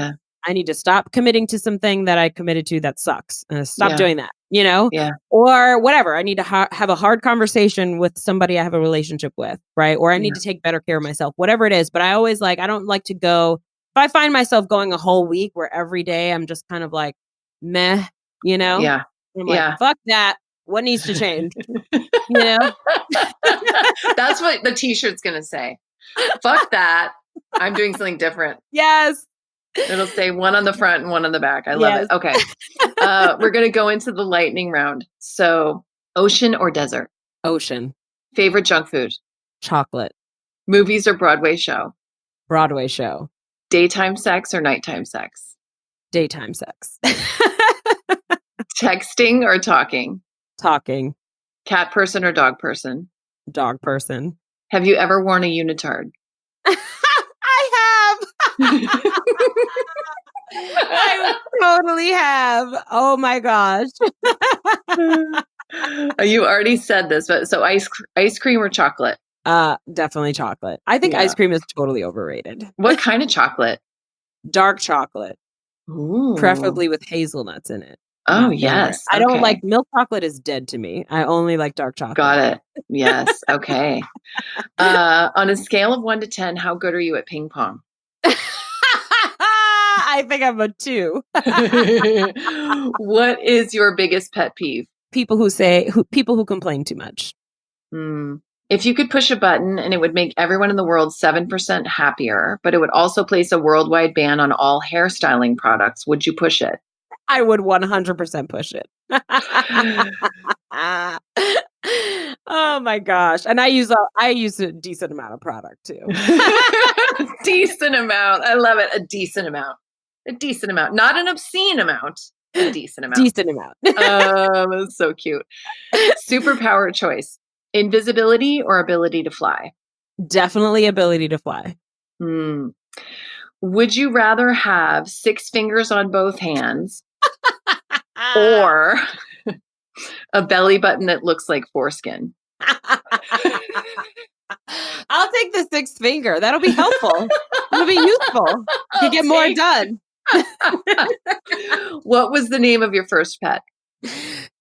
I need to stop committing to something that I committed to that sucks. Stop doing that, you know? Yeah. Or whatever. I need to have a hard conversation with somebody I have a relationship with, right? Or I need to take better care of myself, whatever it is. But I always I don't like to go, if I find myself going a whole week where every day I'm just kind of like, meh, you know? Yeah. I'm like, fuck that. What needs to change? You know? That's what the t-shirt's going to say. Fuck that. I'm doing something different. Yes. It'll say one on the front and one on the back. I love it. Okay. We're going to go into the lightning round. So ocean or desert? Ocean. Favorite junk food? Chocolate. Movies or Broadway show? Broadway show. Daytime sex or nighttime sex? Daytime sex. Texting or talking? Talking. Cat person or dog person? Dog person. Have you ever worn a unitard? I have. I totally have. Oh my gosh. You already said this, but so ice cream or chocolate? Definitely chocolate. I think ice cream is totally overrated. What kind of chocolate? Dark chocolate. Ooh. Preferably with hazelnuts in it. Oh, yes. I don't like milk chocolate is dead to me. I only like dark chocolate. Got it. Yes. Okay. On a scale of 1 to 10, how good are you at ping pong? I think I'm a 2. What is your biggest pet peeve? People who complain too much. If you could push a button and it would make everyone in the world 7% happier, but it would also place a worldwide ban on all hairstyling products, would you push it? I would 100% push it. Oh my gosh. And I use a decent amount of product too. Decent amount. I love it. A decent amount. A decent amount. Not an obscene amount. A decent amount. Decent amount. That's so cute. Superpower choice. Invisibility or ability to fly? Definitely ability to fly. Would you rather have 6 fingers on both hands or a belly button that looks like foreskin? I'll take the 6th finger. That'll be helpful. It'll be useful. You get more done. What was the name of your first pet?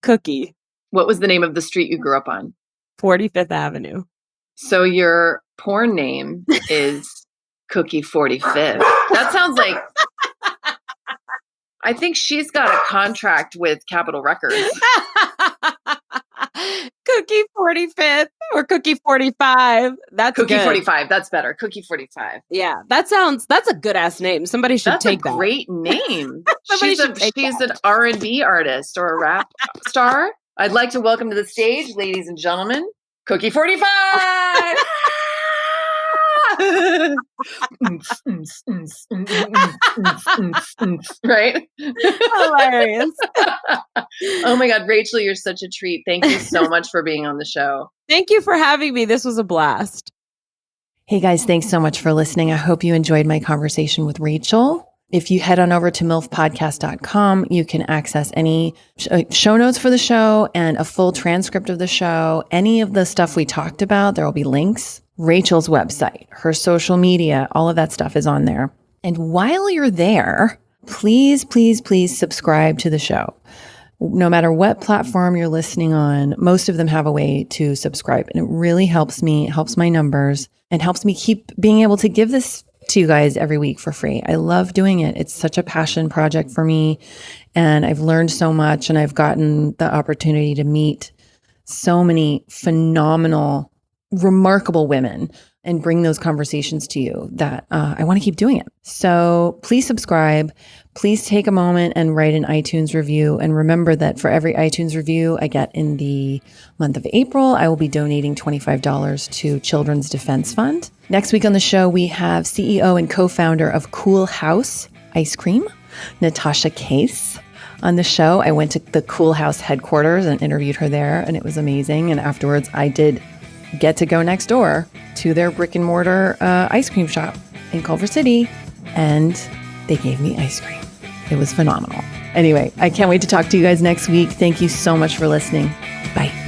Cookie. What was the name of the street you grew up on? 45th Avenue. So your porn name is Cookie 45th. That sounds like, I think she's got a contract with Capitol Records. Cookie 45th or Cookie 45. That's Cookie good. 45. That's better. Cookie 45. Yeah, that's a good ass name. Somebody should take that. That's a great name. She's an R&B artist or a rap star. I'd like to welcome to the stage, ladies and gentlemen, Cookie 45. Right? Hilarious. Oh my God, Rachel, you're such a treat. Thank you so much for being on the show. Thank you for having me. This was a blast. Hey guys, thanks so much for listening. I hope you enjoyed my conversation with Rachel. If you head on over to milfpodcast.com, you can access any show notes for the show and a full transcript of the show. Any of the stuff we talked about, there will be links. Rachel's website, her social media, all of that stuff is on there. And while you're there, please, please, please subscribe to the show. No matter what platform you're listening on, most of them have a way to subscribe. And it really helps me, helps my numbers, and helps me keep being able to give this to you guys every week for free. I love doing it. It's such a passion project for me. And I've learned so much, and I've gotten the opportunity to meet so many phenomenal, remarkable women and bring those conversations to you that I want to keep doing it. So please subscribe. Please take a moment and write an iTunes review. And remember that for every iTunes review I get in the month of April, I will be donating $25 to Children's Defense Fund. Next week on the show, we have CEO and co-founder of Cool House Ice Cream, Natasha Case. On the show, I went to the Cool House headquarters and interviewed her there, and it was amazing. And afterwards, I did get to go next door to their brick and mortar ice cream shop in Culver City, and they gave me ice cream. It was phenomenal. Anyway, I can't wait to talk to you guys next week. Thank you so much for listening. Bye.